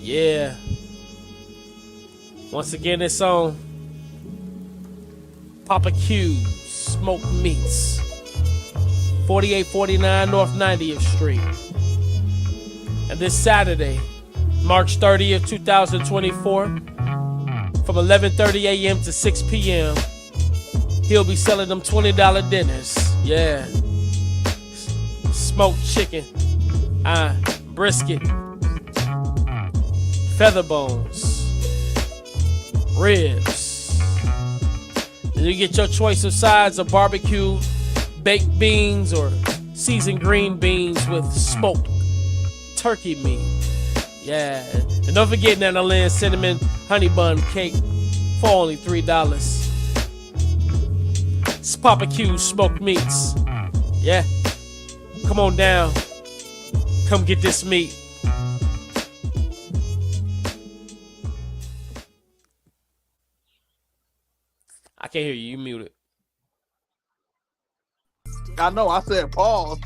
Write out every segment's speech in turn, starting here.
Yeah. Once again, it's on Poppa Q's Smoked Meats, 4849 North 90th Street. And this Saturday, March 30th, 2024, from 11:30 a.m. to 6 p.m., he'll be selling them $20 dinners. Yeah. Smoked chicken, brisket, feather bones, ribs. And you get your choice of sides of barbecue, baked beans, or seasoned green beans with smoked turkey meat. Yeah. And don't forget Nana Lynn's cinnamon honey bun cake for only $3. It's Poppa Q's Smoked Meats. Yeah. Come on down. Come get this meat. I can't hear you. You muted. I know. I said pause.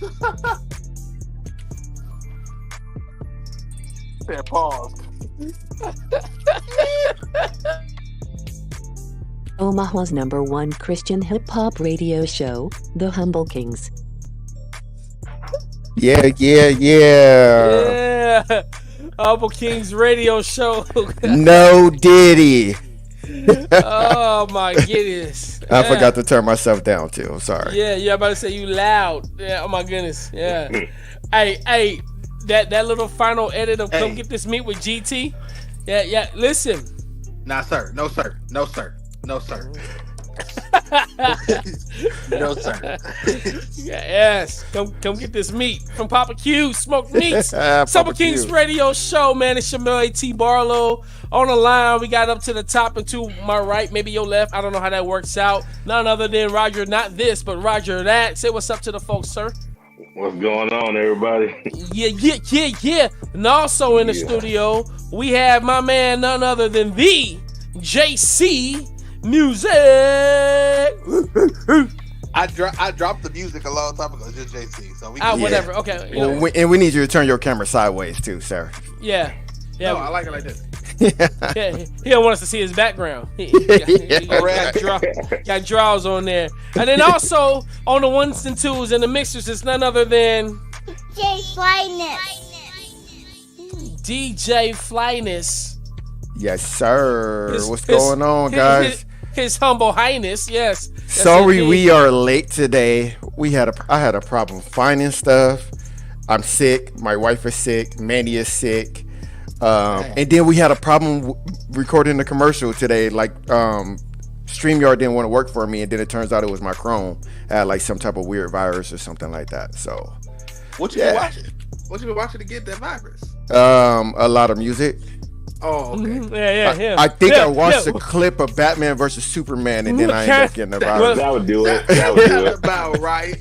Said pause. Omaha's #1 Christian hip-hop radio show, The Humble Kingz. Yeah. Yeah. Humble Kingz radio show. No Diddy. Oh my goodness. I Yeah. forgot to turn myself down too. I'm sorry. Yeah, I'm about to say you loud. Yeah, oh my goodness. Yeah. hey, that little final edit of Come Get This Meat with GT. Yeah, listen. Nah, sir. No, sir. No, sir. No, sir. No, sir. Yes. Come get this meat from Poppa Q, Smoked Meats. Summer Poppa King's Q. radio show, man. It's your man A.T. Barlow on the line. We got up to the top and to my right, maybe your left. I don't know how that works out. None other than Roger, not this, but Roger that. Say what's up to the folks, sir. What's going on, everybody? Yeah. And also in the studio, we have my man, none other than the JC Musiq. I dropped the music a long time ago. It's just JC. So we whatever. Okay. You know. And we need you to turn your camera sideways too, sir. Yeah. No, I like it like this. Yeah, he don't want us to see his background. He got draws on there. And then also on the ones and twos and the mixers is none other than DJ Flyness. Yes, sir. What's going on, guys? His humble highness, yes. Sorry we are late today. I had a problem finding stuff. I'm sick. My wife is sick. Manny is sick. And then we had a problem recording the commercial today. Like, StreamYard didn't want to work for me, and then it turns out it was my Chrome. I had like some type of weird virus or something like that. So, what you been watching? What you been watching to get that virus? A lot of music. Oh, okay. Yeah. I think I watched a clip of Batman versus Superman, and then I ended up getting the virus. That would do it. That's about right.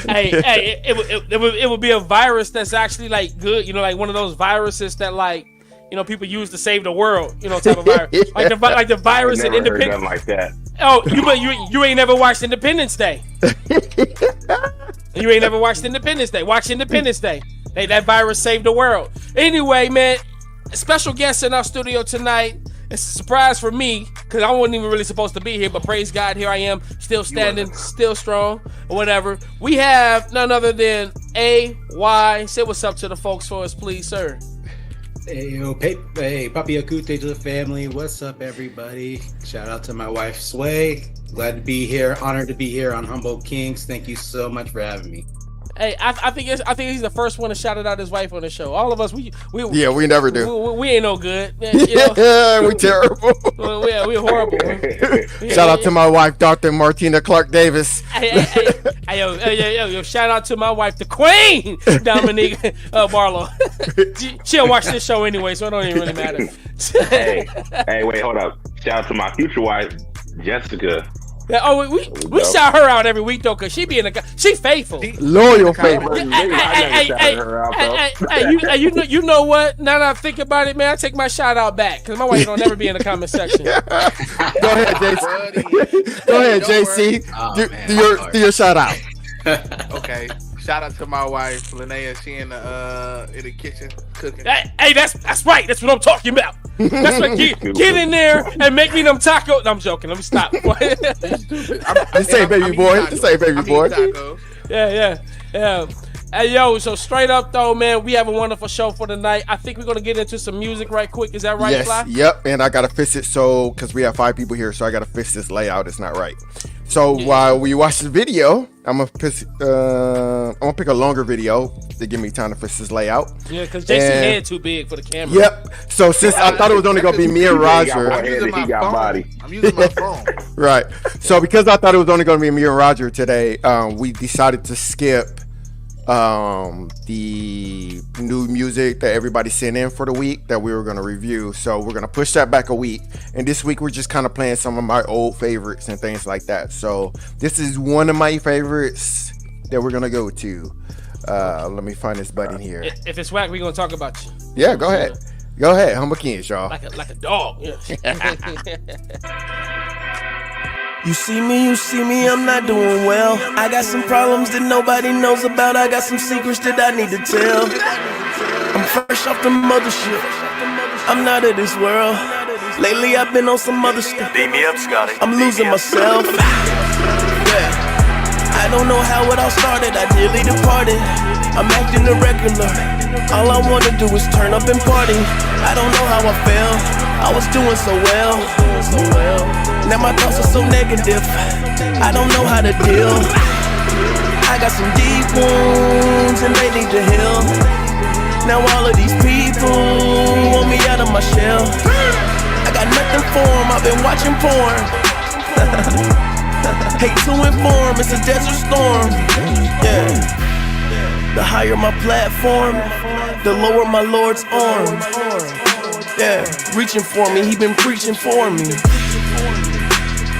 Hey, it would be a virus that's actually like good, you know, like one of those viruses that like, you know, people use to save the world, you know, type of virus, like the virus in Independence. Like that. Oh, you ain't never watched Independence Day. You ain't never watched Independence Day. Watch Independence Day. Hey, that virus saved the world. Anyway, man, special guest in our studio tonight. It's a surprise for me because I wasn't even really supposed to be here, but praise God, here I am, still standing, still strong, or whatever. We have none other than AY. Say what's up to the folks for us, please, sir. Hey, Papi Akute to the family. What's up, everybody? Shout out to my wife, Sway. Glad to be here. Honored to be here on Humble Kingz. Thank you so much for having me. Hey, I think he's the first one to shout out his wife on the show. All of us, we never do. We ain't no good. You know? Yeah, we terrible. We're horrible. Shout out to my wife, Dr. Martina Clark Davis. Hey, yo, shout out to my wife, the Queen, Dominique Barlow. She don't watch this show anyway, so it don't even really matter. hey, wait, hold up. Shout out to my future wife, Jessica. Yeah, oh, we shout her out every week though, cause she faithful, loyal, faithful. You know what? Now that I think about it, man, I take my shout out back, cause my wife don't never be in the comment section. Go ahead, JC. Go ahead, JC. Do your shout out. Okay. Shout out to my wife, Flyness. She in the kitchen cooking. Hey, that's right. That's what I'm talking about. That's what get in there and make me them tacos. No, I'm joking. Let me stop. Just say baby boy. Just say baby boy. Yeah. Hey, yo, so straight up, though, man, we have a wonderful show for tonight. I think we're going to get into some music right quick. Is that right, yes, Fly? Yep, and I got to fix it because we have 5 people here, so I got to fix this layout. It's not right. So while we watch the video, I'm going to pick a longer video to give me time to fix this layout. Yeah, because Jason's head too big for the camera. Yep. So since I thought it was only going to be me and Roger. I'm using my phone. Right. So because I thought it was only going to be me and Roger today, we decided to skip the new music that everybody sent in for the week that we were going to review. So we're going to push that back a week. And this week we're just kind of playing some of my old favorites and things like that. So this is one of my favorites that we're going to go to. Let me find this button here. If it's whack, we're going to talk about you. Yeah, go ahead. Go ahead. Humble Kingz, y'all. Like a dog. Yeah. You see me, I'm not doing well. I got some problems that nobody knows about. I got some secrets that I need to tell. I'm fresh off the mothership. I'm not of this world. Lately I've been on some other stuff. Beat me up, Scotty. I'm losing myself. Yeah. I don't know how it all started. I nearly departed. I'm acting irregular. All I wanna do is turn up and party. I don't know how I felt. I was doing so well. Now my thoughts are so negative. I don't know how to deal. I got some deep wounds and they need to heal. Now all of these people want me out of my shell. I got nothing for them, I've been watching porn. Hate to inform, it's a desert storm. Yeah. The higher my platform, the lower my Lord's arm. Yeah, reaching for me, he been preaching for me.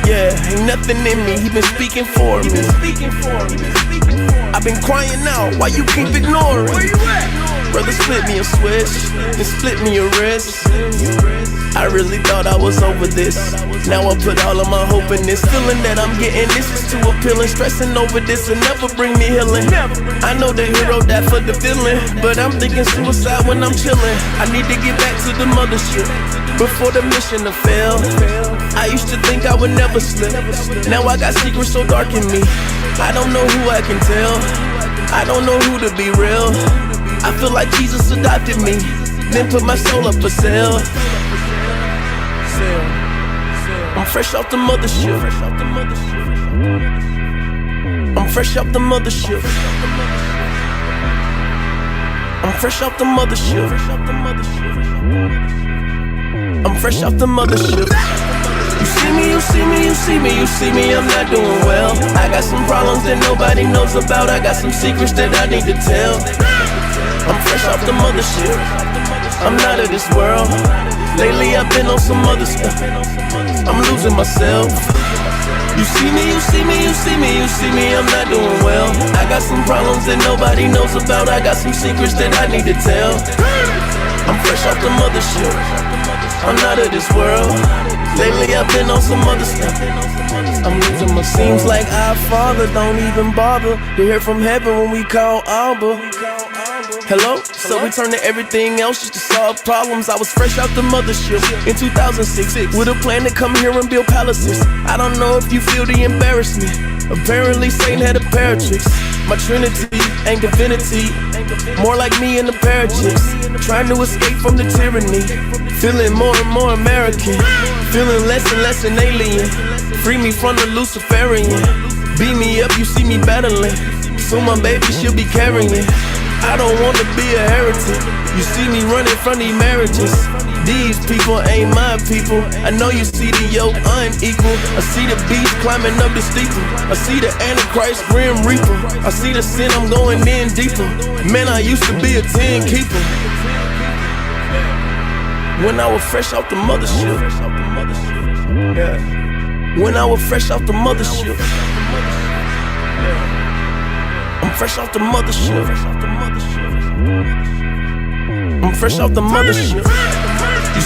Yeah, ain't nothing in me, he been speaking for me. I've been crying out, why you keep ignoring? Where you at? Brother split me a switch, then split me a wrist. I really thought I was over this. Now I put all of my hope in this. Feeling that I'm getting this is too appealing. Stressing over this will never bring me healing. I know the hero died for the feeling, but I'm thinking suicide when I'm chilling. I need to get back to the mothership before the mission to fail. I used to think I would never slip. Now I got secrets so dark in me. I don't know who I can tell. I don't know who to be real. I feel like Jesus adopted me, then put my soul up for sale. I'm fresh off the mothership. I'm fresh off the mothership. I'm fresh off the mothership. I'm fresh off the mothership. You see me, I'm not doing well. I got some problems that nobody knows about. I got some secrets that I need to tell. I'm fresh off the mothership. I'm not of this world. Lately I've been on some other stuff. I'm losing myself. You see me, I'm not doing well. I got some problems that nobody knows about. I got some secrets that I need to tell. I'm fresh off the mothership. I'm not of this world. Lately I've been on some other stuff. I'm losing my seems like our Father don't even bother to hear from heaven when we call Abba. Hello? So we turn to everything else just to solve problems. I was fresh out the mothership in 2006 with a plan to come here and build palaces. I don't know if you feel the embarrassment. Apparently Satan had a pair of tricks. My trinity ain't divinity, more like me and the pair of chicks. Trying to escape from the tyranny, feeling more and more American, feeling less and less an alien. Free me from the Luciferian. Beat me up, you see me battling. Soon my baby she'll be carrying. I don't wanna be a heretic. You see me running from these marriages. These people ain't my people. I know you see the yoke unequal. I see the beast climbing up the steeple. I see the Antichrist grim reaper. I see the sin, I'm going in deeper. Man, I used to be a 10 keeper. When I was fresh off the mothership. Yeah. When I was fresh off the mothership. I'm fresh off the mothership. I'm fresh off the mothership. You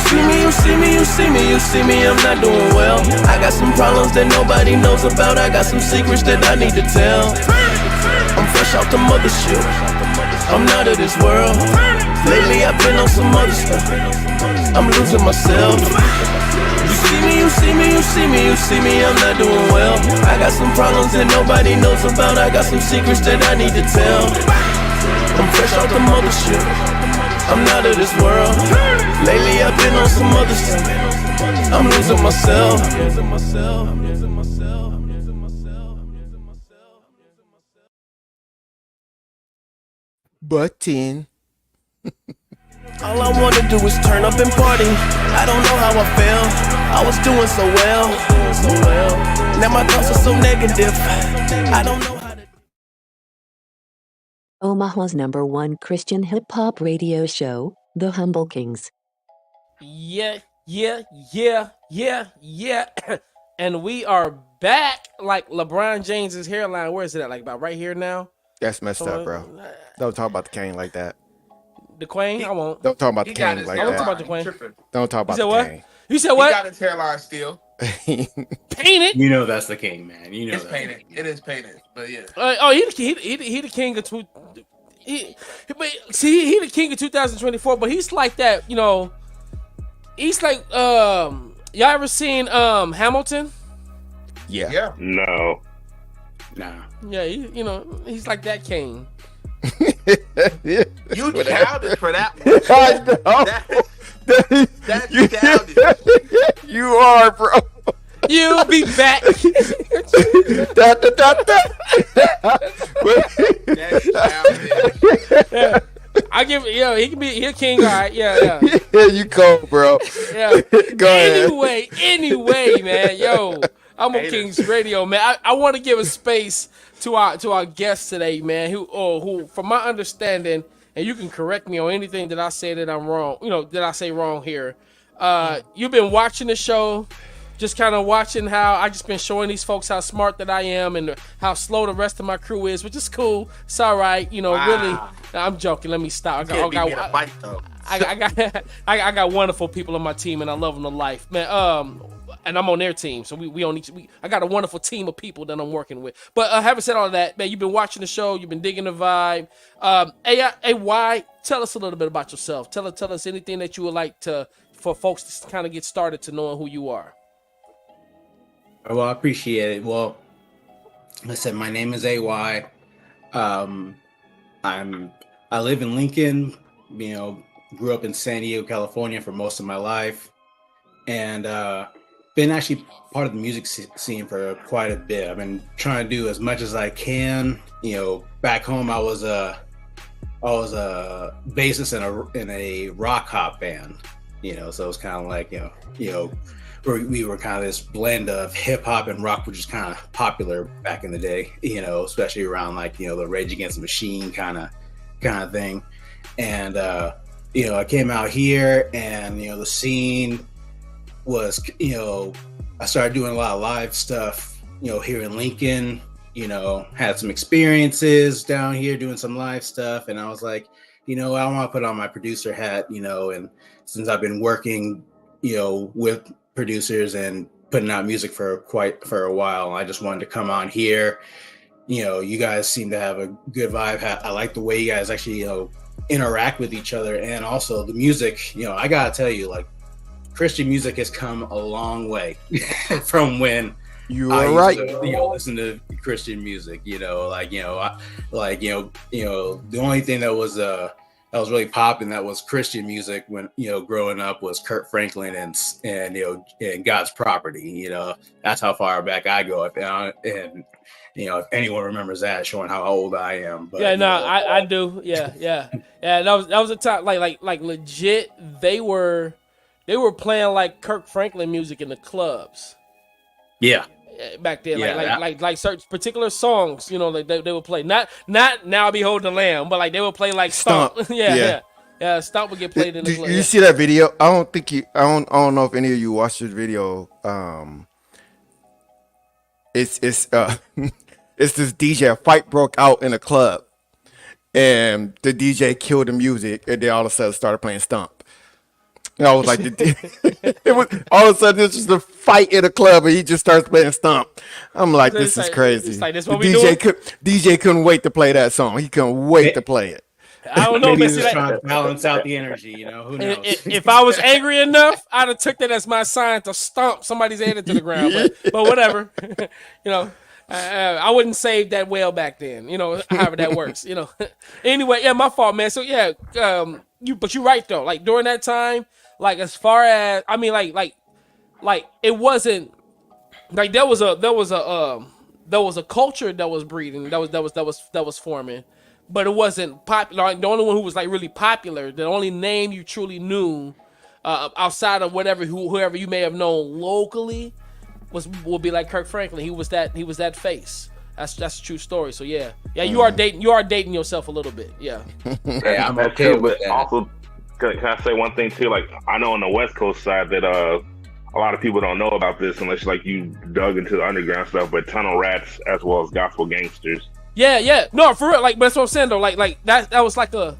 see me, I'm not doing well. I got some problems that nobody knows about. I got some secrets that I need to tell. I'm fresh fresh off the mothership. I'm not of this world. Lately I've been on some other stuff. I'm losing myself. You see me, you see me, you see me, you see me, I'm not doing well. I got some problems that nobody knows about. I got some secrets that I need to tell. I'm fresh off the mothership. I'm not of this world. Lately I've been on some other stuff. I'm losing myself. Button. All I wanna do is turn up and party. I don't know how I felt. I was doing so well. Now my thoughts are so negative. I don't know how to. Omaha's #1 Christian hip-hop radio show, The Humble Kings. Yeah. And we are back like LeBron James's hairline. Where is it at? Like about right here now? That's messed up, bro. Don't talk about the cane like that. The Queen? I won't. Don't talk about the He got cane his like I won't that. talk about the Queen. Don't talk about You said the what? cane. You said He what? got his hairline still. Painted? You know that's the king, man. You know It's that. painted. It is painted. But yeah. He the king of he the king of 2024. But he's like that, you know. He's like y'all ever seen Hamilton? Yeah. Yeah. No. Nah. Yeah, he's like that king. You childish for that one. I know. That's childish. You are, bro. You'll be back. Da, da, da, da. That's childish. Yeah. I give he a king, all right. Yeah. Yeah, you cold, bro. Yeah. Go ahead. Anyway, man, yo, I'm on Kingz Radio, man. I want to give a space to our guest today, man. Who, from my understanding, and you can correct me on anything that I say that I'm wrong. That I say wrong here. You've been watching the show, just kind of watching how I just been showing these folks how smart that I am and how slow the rest of my crew is, which is cool. It's all right, Really. I'm joking. Let me stop. I got wonderful people on my team, and I love them to life, man. And I'm on their team, so we on each. I got a wonderful team of people that I'm working with. But having said all that, man, you've been watching the show, you've been digging the vibe. AY, tell us a little bit about yourself. Tell us anything that you would like for folks to kind of get started to knowing who you are. Well, I appreciate it. Well, I said my name is AY. I live in Lincoln. Grew up in San Diego, California for most of my life, and been actually part of the music scene for quite a bit. I've been trying to do as much as I can. Back home I was a bassist in a rock hop band. So it was kind of like we were kind of this blend of hip hop and rock, which was kind of popular back in the day. Especially around like the Rage Against the Machine kind of thing. And I came out here, and the scene was, I started doing a lot of live stuff, here in Lincoln, had some experiences down here doing some live stuff. And I was like, I want to put on my producer hat, and since I've been working, with producers and putting out music for a while, I just wanted to come on here. You guys seem to have a good vibe. I like the way you guys actually, interact with each other, and also the music. I gotta tell you, like, Christian music has come a long way from when you are right. Listen to Christian music. The only thing that was really popping that was Christian music when growing up was Kurt Franklin and God's Property. That's how far back I go. And if anyone remembers that, showing how old I am. But, yeah, no, I do. Yeah. That was a time like legit. They were playing like Kirk Franklin music in the clubs. Yeah. Back then, like certain particular songs, they would play. Not Now Behold the Lamb, but like they would play like Stomp. Yeah. Stomp would get played in the club. You see that video? I don't know if any of you watched this video. It's it's this DJ. A fight broke out in a club, and the DJ killed the music, and then all of a sudden started playing Stomp. And I was like, it was all of a sudden it's just a fight in a club, and he just starts playing Stomp. I'm like, this is crazy. It's like, this The what we doing? DJ couldn't wait to play that song. He couldn't wait to play it. I don't know, Maybe man. he's See, just like, trying to balance out the energy, you know. Who knows? if I was angry enough, I'd have took that as my sign to stomp somebody's head into the ground. But whatever, you know. I wouldn't save that well back then, you know. However that works, you know. Anyway, yeah, my fault, man. So yeah, but you're right though. Like during that time, like as far as I mean, like it wasn't like there was a culture that was breeding that was forming. But it wasn't popular. Like, the only one who was like really popular, the only name you truly knew outside of whoever you may have known locally would be like Kirk Franklin. He was that face. That's a true story. So yeah, you are dating yourself a little bit. Yeah. Yeah, I'm That's okay true, with but that. also, can I say one thing too? Like, I know on the West Coast side that a lot of people don't know about this unless like you dug into the underground stuff. But tunnel rats as well as gospel gangsters. Yeah. No, for real. Like, but that's what I'm saying though. Like that was like a.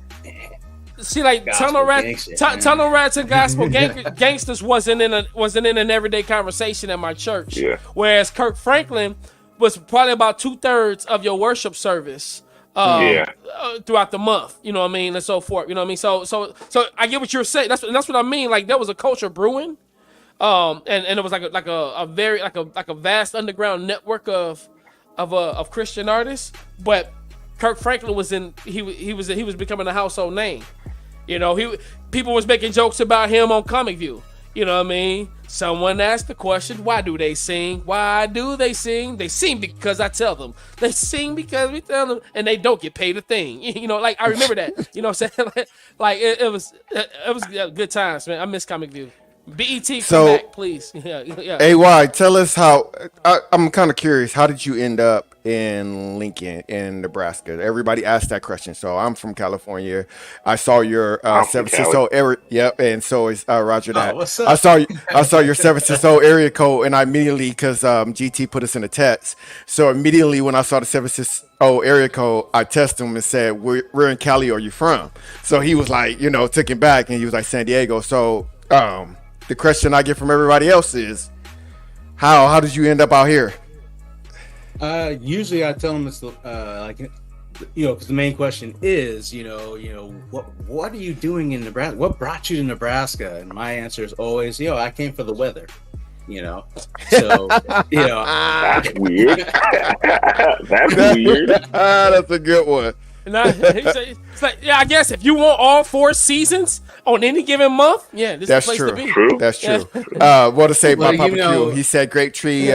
See, like tunnel rats and gospel gangsters wasn't in an everyday conversation at my church. Yeah. Whereas Kirk Franklin was probably about 2/3 of your worship service. Throughout the month, you know what I mean, and so forth. You know what I mean. So I get what you're saying. That's what I mean. Like there was a culture brewing, and it was like a very vast underground network of Christian artists. But Kirk Franklin he was becoming a household name. You know, people was making jokes about him on Comic View. You know what I mean? Someone asked the question, why do they sing? Why do they sing? They sing because I tell them. They sing because we tell them, and they don't get paid a thing. You know, like I remember that. You know what I'm saying? like it was good times, man. I miss Comic View. BET, come back, please. Yeah. AY, tell us how. I'm kind of curious. How did you end up in Lincoln, in Nebraska? Everybody asked that question. So I'm from California. I saw your San Francisco area. Yep, and so is Roger that. What's up? I saw your San Francisco area code, and I immediately, because GT put us in a text. So immediately when I saw the San Francisco area code, I texted him and said, "Where in Cali are you from?" So he was like, took him back, and he was like, "San Diego." So the question I get from everybody else is, how did you end up out here? Usually I tell them it's because the main question is, what are you doing in Nebraska? What brought you to Nebraska? And my answer is always, I came for the weather. So That's weird. That's weird. That's a good one. And it's like, I guess if you want all 4 seasons on any given month, this is the place to be. True. That's true. What to say about Papa Q? He said Grape Tree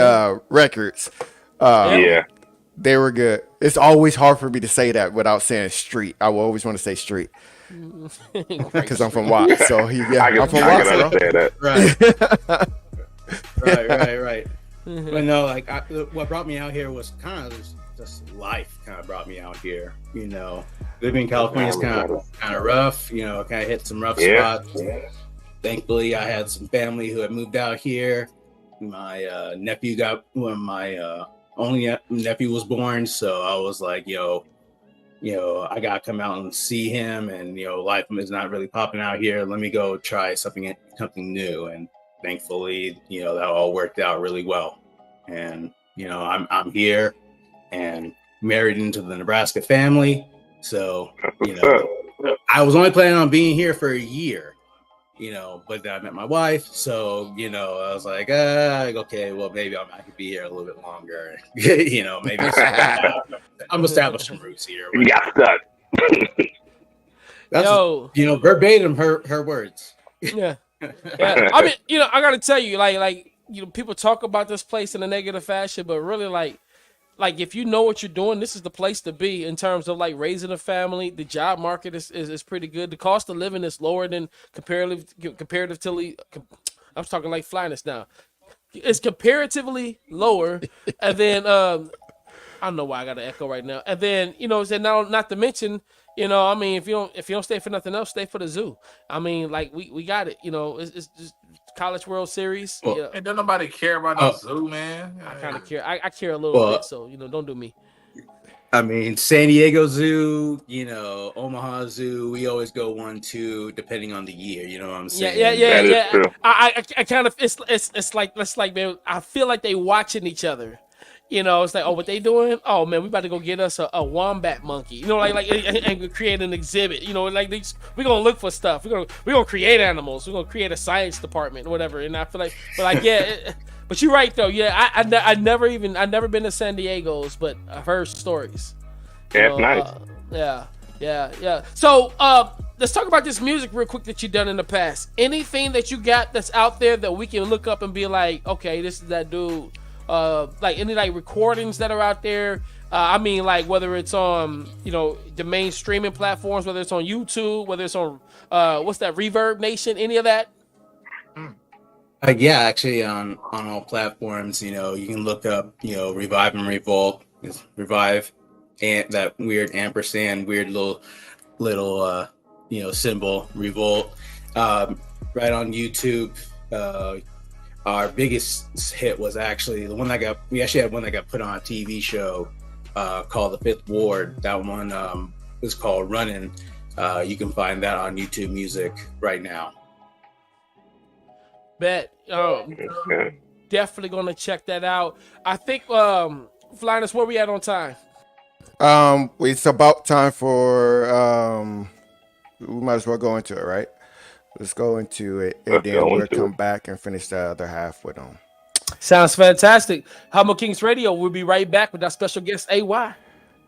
Records. They were good. It's always hard for me to say that without saying street. I will always want to say street because I'm from Watts. So I'm from Watts. That. Right. But no, what brought me out here was kind of just life. Kind of brought me out here. Living in California is kind of rough. Kind of hit some rough spots. Thankfully, I had some family who had moved out here. My nephew my only nephew was born, so I was like, I gotta come out and see him, and life is not really popping out here. Let me go try something new, and thankfully, that all worked out really well. And I'm here and married into the Nebraska family, so I was only planning on being here for a year. But then I met my wife, so I was like, okay, well maybe I could be here a little bit longer. Maybe I'm establishing roots here. You got stuck. That's verbatim her words. Yeah. I mean, I gotta tell you, like people talk about this place in a negative fashion, but really like if you know what you're doing, this is the place to be in terms of like raising a family. The job market is pretty good. The cost of living is lower than comparatively. I'm talking like Flyness now. It's comparatively lower, and then I don't know why I got an echo right now. And then now not to mention, I mean, if you don't stay for nothing else, stay for the zoo. I mean, like we got it. It's just College World Series. And don't nobody care about the zoo, man. I kind of care. I care a little bit, so don't do me. I mean, San Diego Zoo, Omaha Zoo, we always go 1-2 depending on the year. You know what I'm saying? That is true. I kind of it's like man, I feel like they watching each other. It's like, oh, what they doing? Oh man, we about to go get us a wombat monkey. And create an exhibit. Like we're gonna look for stuff. We're gonna create animals. We're gonna create a science department or whatever. And I feel like, but like yeah. But you're right though. Yeah, I've never been to San Diego's, but I've heard stories. That's nice. Yeah. So let's talk about this music real quick that you've done in the past. Anything that you got that's out there that we can look up and be like, okay, this is that dude. Like any like recordings that are out there. I mean, like whether it's on the main streaming platforms, whether it's on YouTube, whether it's on what's that, Reverb Nation, any of that. Yeah, actually on all platforms, you can look up, Revive and Revolt. It's Revive and that weird ampersand, weird little symbol, Revolt. Right on YouTube. Our biggest hit was actually we actually had one that got put on a TV show called The Fifth Ward. That one was called Runnin'. You can find that on YouTube Music right now. Bet. Definitely gonna check that out. I think Flyness, where we at on time? It's about time for we might as well go into it, right? Let's go into it, and then we'll come back and finish the other half with them. Sounds fantastic. Humble Kings Radio. We'll be right back with our special guest, AY.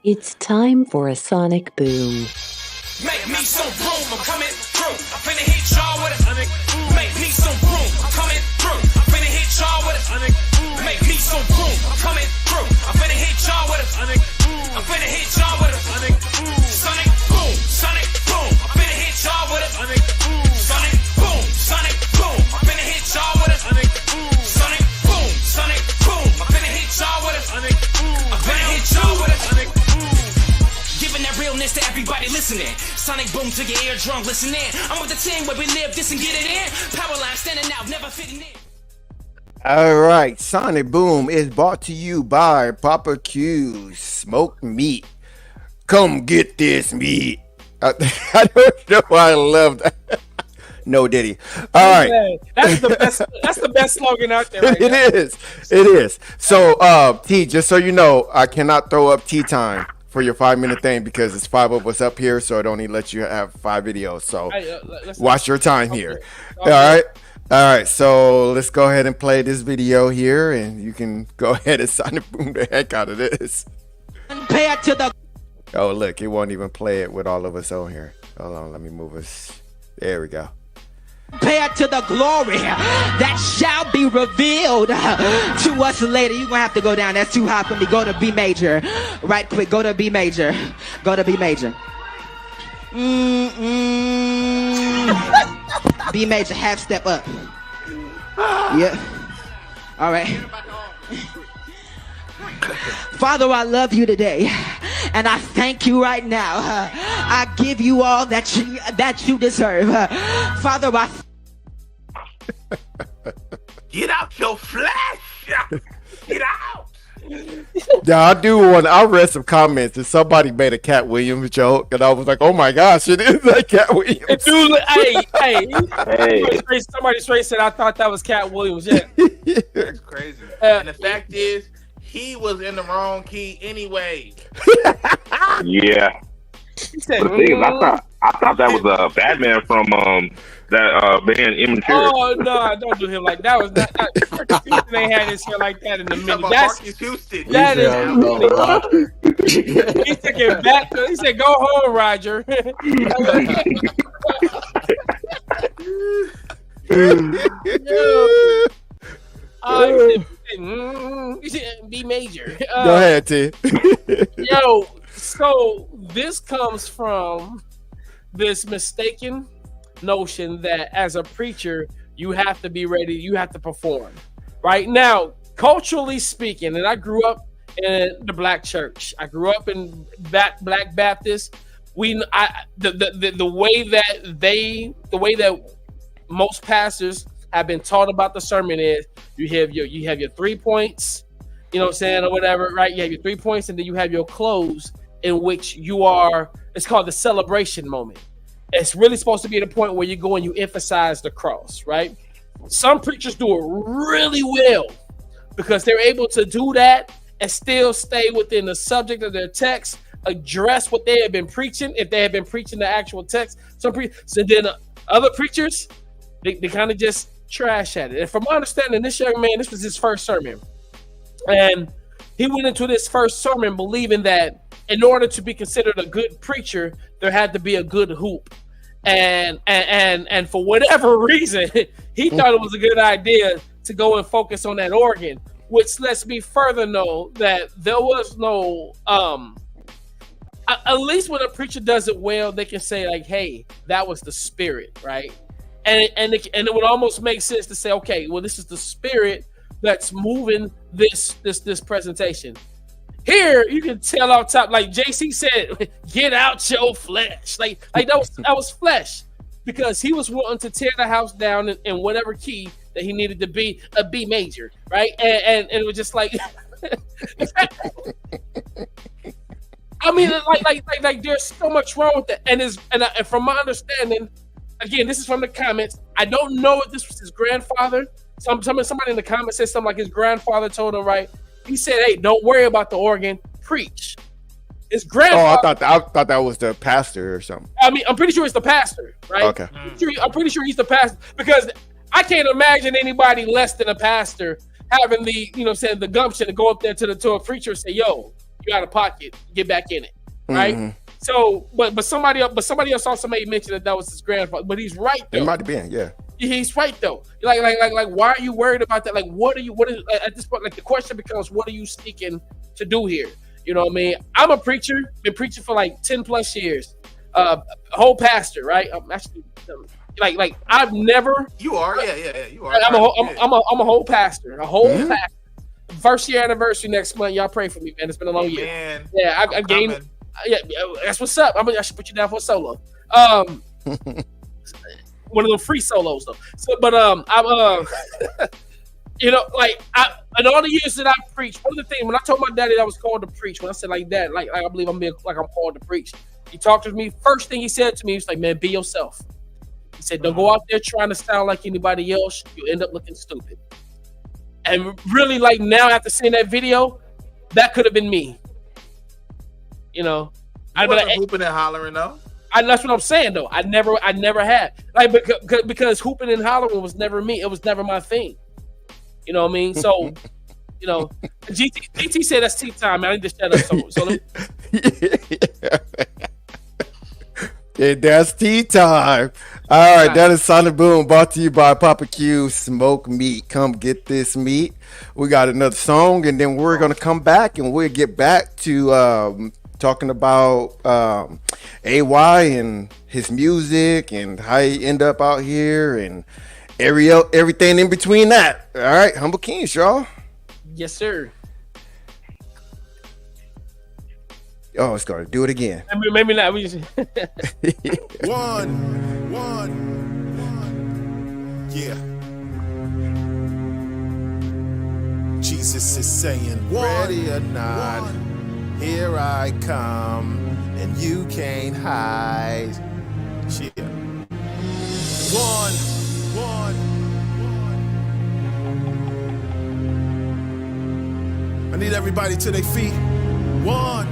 It's time for a sonic boom. Make me some room, I'm coming through. I'm finna hit y'all with it. Make me some room, I'm coming through. I'm finna hit y'all with it. Make me some room, I'm coming through. I'm finna hit y'all with it. I'm finna hit y'all with it. Sonic boom, sonic boom. I'm finna hit y'all with it. Sonic boom, sonic boom. I'm finna hit y'all with it. Sonic boom, sonic boom. I'm finna hit y'all with it. I'm finna hit y'all with it. Giving that realness to everybody listening. Sonic boom to your eardrum, listen in. I'm with the team where we live this and get it in. Power line standing out, never fitting in. All right, Sonic Boom is brought to you by Poppa Q's Smoked Meat. Come get this meat. I don't know why I love that. No Diddy. All right. That's the best. That's the best slogan out there. Right It is. So, T, just so you know, I cannot throw up tea time for your 5-minute thing because it's 5 of us up here, so it only lets you have 5 videos. So, watch your time here. All right. All right, so let's go ahead and play this video here, and you can go ahead and Sonic Boom the heck out of this. Oh, look, it won't even play it with all of us on here. Hold on, let me move us. There we go. Compared to the glory that shall be revealed to us later. You're gonna have to go down. That's too high for me. Go to B major. Right quick, go to B major. Go to B major. B major, half step up. Yeah. All right. Father, I love you today, and I thank you right now. I give you all that you deserve. Father, I get out your flesh. Get out. Yeah, I read some comments and somebody made a Cat Williams joke, and I was like, oh my gosh, it is like Cat Williams. Dude, hey. Somebody straight said I thought that was Cat Williams. Yeah. That's crazy. And the fact is, he was in the wrong key anyway. Yeah. He said, But the thing is, I thought that was Batman from that band Immature. oh no, don't do him like that. Was not Houston ain't had his hair like that in the minute. That's Marcus Houston. that is. He took it back. He said, "Go home, Roger." He said, B major. Go ahead, T. Yo, so this comes from this mistaken notion that as a preacher, you have to be ready, you have to perform. Right now, culturally speaking, and I grew up in the black church. I grew up in Black Baptist. The way that most pastors have been taught about the sermon is you have your 3 points, you know what I'm saying, or whatever, right? You have your 3 points, and then you have your close, in which you are. It's called the celebration moment. It's really supposed to be the point where you go and you emphasize the cross, right? Some preachers do it really well because they're able to do that and still stay within the subject of their text, address what they have been preaching, if they have been preaching the actual text. So then other preachers, they kind of just trash at it. And from my understanding, this young man, this was his first sermon. And he went into this first sermon believing that in order to be considered a good preacher, there had to be a good hoop. And for whatever reason, he thought it was a good idea to go and focus on that organ, which lets me further know that there was no, at least when a preacher does it well, they can say like, hey, that was the spirit, right? And it would almost make sense to say, okay, well, this is the spirit that's moving this presentation. Here, you can tell off top, like JC said, get out your flesh. Like that was flesh, because he was wanting to tear the house down in whatever key that he needed to be, a B major, right? And it was just like, I mean, like there's so much wrong with that. And from my understanding, again, this is from the comments. I don't know if this was his grandfather. Somebody in the comments said something like his grandfather told him, right? He said, hey, don't worry about the organ, preach. His grandfather. Oh, I thought that was the pastor or something. I mean, I'm pretty sure it's the pastor, right? Okay. I'm pretty sure he's the pastor, because I can't imagine anybody less than a pastor having the, you know what I'm saying, the gumption to go up there to a preacher and say, yo, you out of pocket, get back in it, right? Mm-hmm. So, but somebody else also made mention that was his grandfather, but he's right though. It might have been, yeah. He's right though. Like, why are you worried about that? Like, what is at this point? Like, the question becomes, what are you seeking to do here? You know what I mean? I'm a preacher, been preaching for like 10 plus years, a whole pastor, right? I'm actually like I've never. You are, yeah, you are. I'm a whole pastor, pastor. First year anniversary next month. Y'all pray for me, man. It's been a long year. Man, yeah, I gained. Yeah, that's what's up. I should put you down for a solo. One of them free solos though. So, but I'm you know, like in all the years that I preached, one of the things when I told my daddy that I was called to preach, when I said like that, like I believe I'm called to preach. He talked to me. First thing he said to me, he was like, "Man, be yourself." He said, "Don't go out there trying to sound like anybody else. You end up looking stupid." And really, like now after seeing that video, that could have been me. You know, I wasn't hooping and hollering though. That's what I'm saying though. I never had, like, because hooping and hollering was never me. It was never my thing. You know what I mean? So, you know, GT said that's tea time. Man, I need to shut up. So yeah, that's tea time. All right, that is Sonic Boom, brought to you by Poppa Q Smoke Meat. Come get this meat. We got another song, and then we're gonna come back and we'll get back to talking about AY and his music and how he end up out here and everything in between that. All right, Humble Kingz, y'all. Yes, sir. Oh, it's gonna do it again. Maybe not. We just one. Yeah. Jesus is saying, ready or not, here I come, and you can't hide. Yeah. One. I need everybody to their feet. One.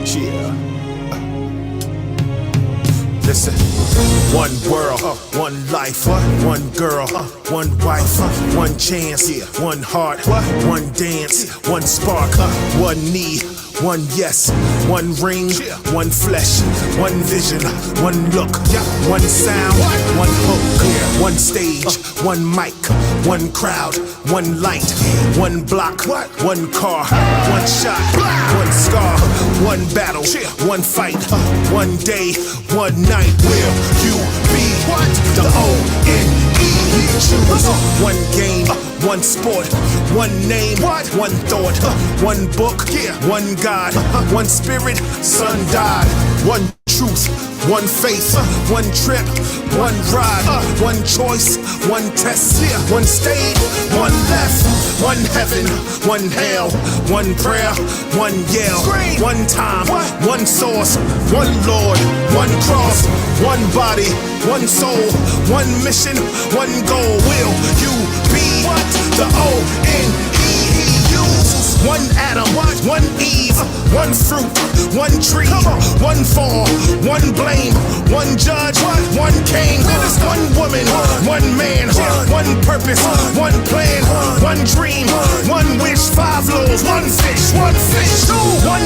Yeah. Listen, one world, one life, one girl, one wife, one chance, one heart, one dance, one spark, one knee, one yes, one ring, one flesh, one vision, one look, one sound, one hook, one stage, one mic, one crowd, one light, one block, one car, one shot, one scar, one battle, one fight, one day, one night. Will you be the O-N-E? Choose one game, one sport, one name, one thought, one book, one God, one spirit, son died, one truth. truth, one faith, one trip, one ride, one choice, one test, one state, one left, one heaven, one hell, one prayer, one yell, one time, one source, one Lord, one cross, one body, one soul, one mission, one goal. Will you be the O-N-E he used? One Adam, one Eve, one fruit, one tree, one fall, one blame, one judge, one king, one woman, one man, one purpose, one plan, one dream, one wish, 5 loaves, one fish, one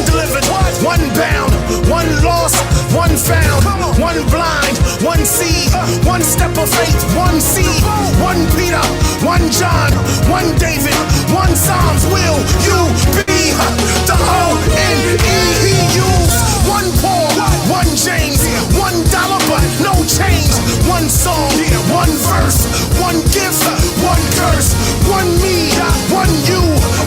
delivered, one bound, one lost, one found, one blind, one see, one step of faith, one seed, one Peter, one John, one David, one Psalms. Will you be the O-N-E he used? One Paul, one James, $1 but no change, one song, one verse, one gift, one curse, one me, one you,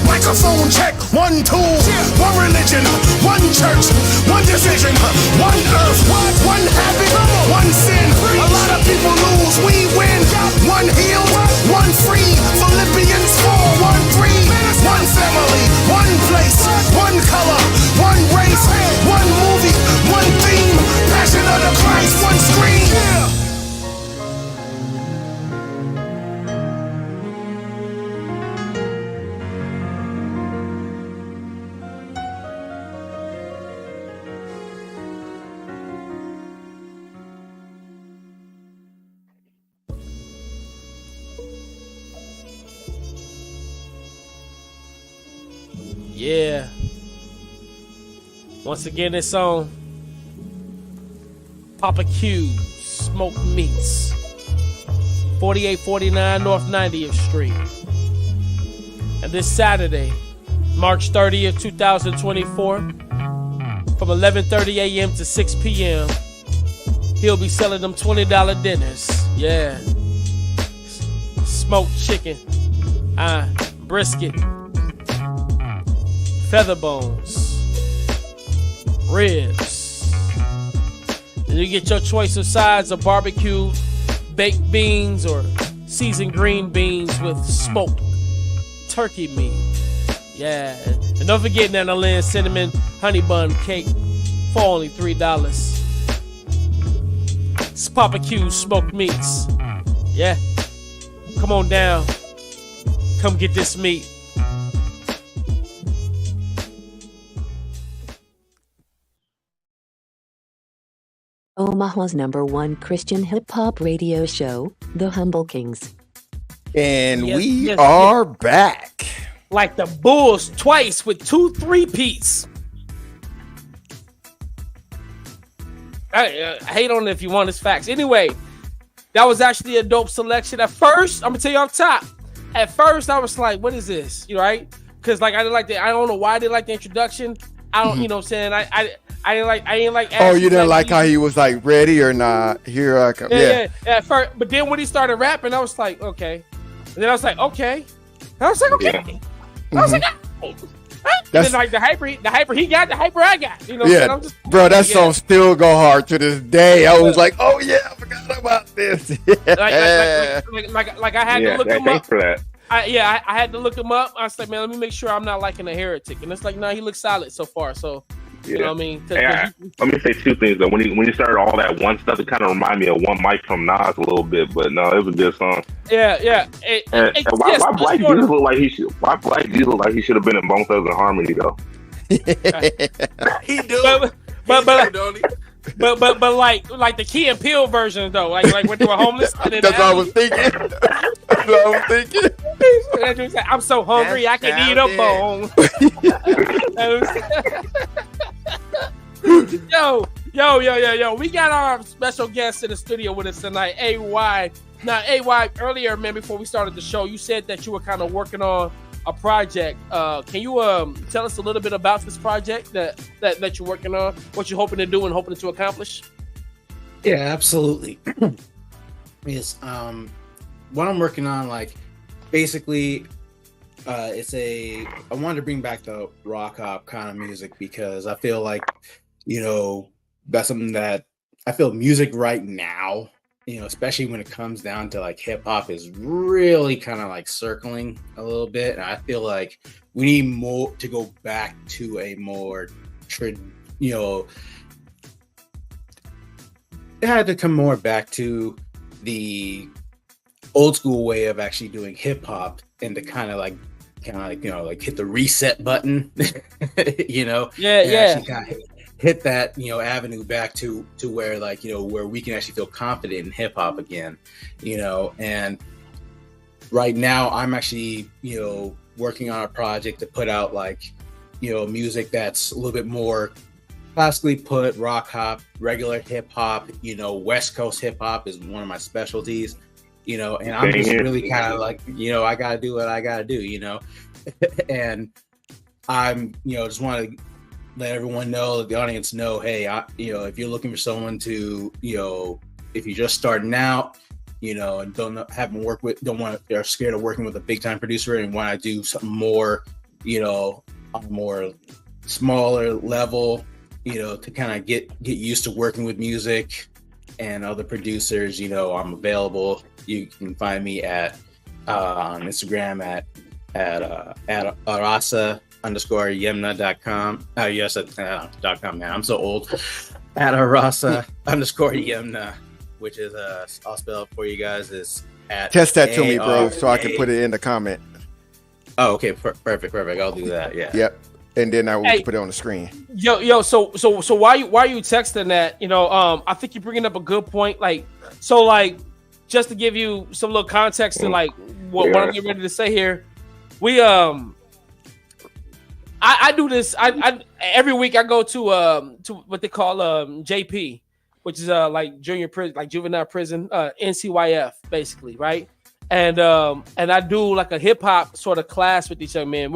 microphone check, one tool, one religion, one church, one decision, one earth, one habit, one sin. A lot of people lose, we win. One healed, one free. Philippians 4:1-3. One family, one place, one color, one race, one movie, one theme. Passion of the Christ, one screen. Yeah. Once again, it's on Poppa Q's Smoked Meats, 4849 North 90th Street. And this Saturday, March 30th, 2024, from 11:30 a.m. to 6 p.m., he'll be selling them $20 dinners. Yeah. Smoked chicken, brisket, feather bones, ribs. And you get your choice of sides of barbecue, baked beans, or seasoned green beans with smoked turkey meat. Yeah. And don't forget Nana Lynn's cinnamon honey bun cake for only $3. It's Poppa Q's Smoked Meats. Yeah. Come on down. Come get this meat. Omaha's #1 Christian hip-hop radio show, The Humble Kingz. And we are back. Like the Bulls twice with 2 3-peats. I hate on it if you want his facts. Anyway, that was actually a dope selection. At first, I'm gonna tell you off top. At first, I was like, "What is this?" You know, right? Because like I didn't like the. I don't know why I didn't like the introduction. I don't, you know, what I'm saying I didn't like. Oh, you didn't like how he was like ready or not? Here I come. Yeah. At first, but then when he started rapping, I was like, okay. And then I was like, okay. And I was like, okay. Yeah. I was like, oh. And then like the hyper he got, the hyper I got. You know, what I'm just, bro, that song still go hard to this day. I was like, oh yeah, I forgot about this. like I had to look him up. For that. I had to look him up. I was like, man, let me make sure I'm not liking a heretic. And it's like, no, he looks solid so far. So. You know what I mean? Let me say 2 things though. When you started all that one stuff, it kind of reminded me of One Mic from Nas a little bit, but no, it was a good song. Yeah. Why Black Jesus look like he should? Why Black Jesus look like he should have been in Bone Thugs and Harmony though? He do, but like the Key and Peele version though, like when they were homeless. That's what I was thinking. I'm so hungry, I can eat a bone. Yo. We got our special guest in the studio with us tonight, AY. Now, AY, earlier, man, before we started the show, you said that you were kind of working on a project. Can you tell us a little bit about this project that you're working on, what you're hoping to do and hoping to accomplish? Yeah, absolutely. Yes. What I'm working on, like, basically, I wanted to bring back the rock hop kind of music because I feel like, you know, that's something that I feel music right now, especially when it comes down to like hip hop, is really kind of like circling a little bit. And I feel like we need more to go back to a more it had to come more back to the old school way of actually doing hip hop, and to kind of like hit the reset button, actually kind of hit that avenue back to where where we can actually feel confident in hip hop again, and right now I'm actually working on a project to put out music that's a little bit more classically put, rock hop, regular hip hop, West Coast hip hop is one of my specialties, and I'm just really kind of I gotta do what I gotta do, and I'm just want to let everyone know, let the audience know, hey, if you're looking for someone to if you're just starting out, and they're scared of working with a big time producer and want to do something more on a more smaller level, to kind of get used to working with Musiq and other producers, I'm available. You can find me at on Instagram at arasa_yemna.com. .com, man. I'm so old. At arasa_yemna, which is I'll spell it for you guys. Is at test that to me, bro, so I can put it in the comment. Oh, okay, perfect. I'll do that. Yeah. Yep. And then I will put it on the screen. Yo. So why are you texting that? I think you're bringing up a good point. Just to give you some little context to what I'm getting ready to say here. We I do this. I every week I go to what they call JP, which is junior prison, juvenile prison, NCYF basically, right? And I do a hip hop sort of class with these young men.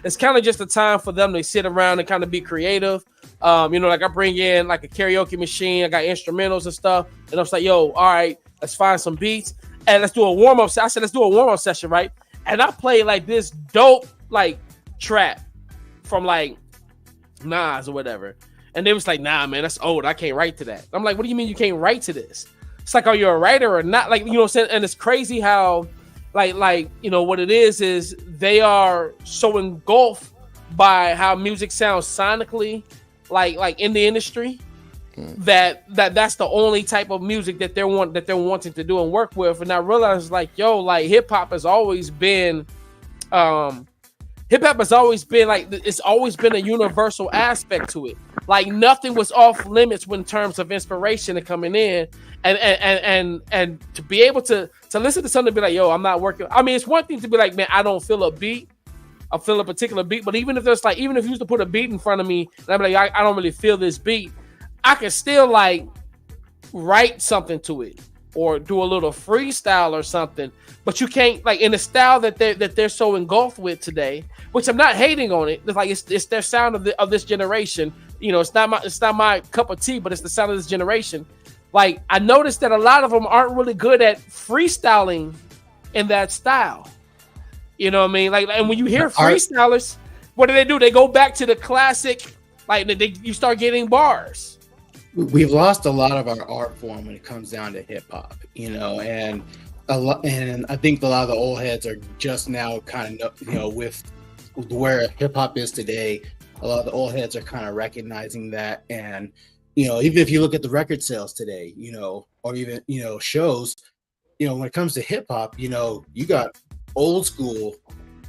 It's kind of just a time for them to sit around and kind of be creative. I bring in a karaoke machine. I got instrumentals and stuff. And I was like, yo, all right, let's find some beats and let's do a warm up. I said, let's do a warm up session, right? And I play this dope trap from Nas or whatever. And they was like, nah, man, that's old. I can't write to that. I'm like, what do you mean you can't write to this? It's are you a writer or not? What I'm saying? And it's crazy how, what it is they are so engulfed by how music sounds sonically, in the industry, that's the only type of music that they're wanting to do and work with. And I realized, hip hop has always been, it's always been a universal aspect to it. Nothing was off limits in terms of inspiration and coming in. And to be able to listen to something and be like, yo, I'm not working. I mean, it's one thing to be like, man, I don't feel a beat. I feel a particular beat. But even if even if you used to put a beat in front of me and I'm like, I don't really feel this beat, I can still write something to it or do a little freestyle or something. But you can't in the style that they're so engulfed with today, which I'm not hating on it. It's their sound of this generation. It's not my cup of tea, but it's the sound of this generation. I noticed that a lot of them aren't really good at freestyling in that style. You know what I mean? And when you hear freestylers, what do? They go back to the classic, you start getting bars. We've lost a lot of our art form when it comes down to hip hop, and I think a lot of the old heads are just now kind of, with where hip hop is today, a lot of the old heads are kind of recognizing that. And even if you look at the record sales today, or even, shows, when it comes to hip hop, you got old school,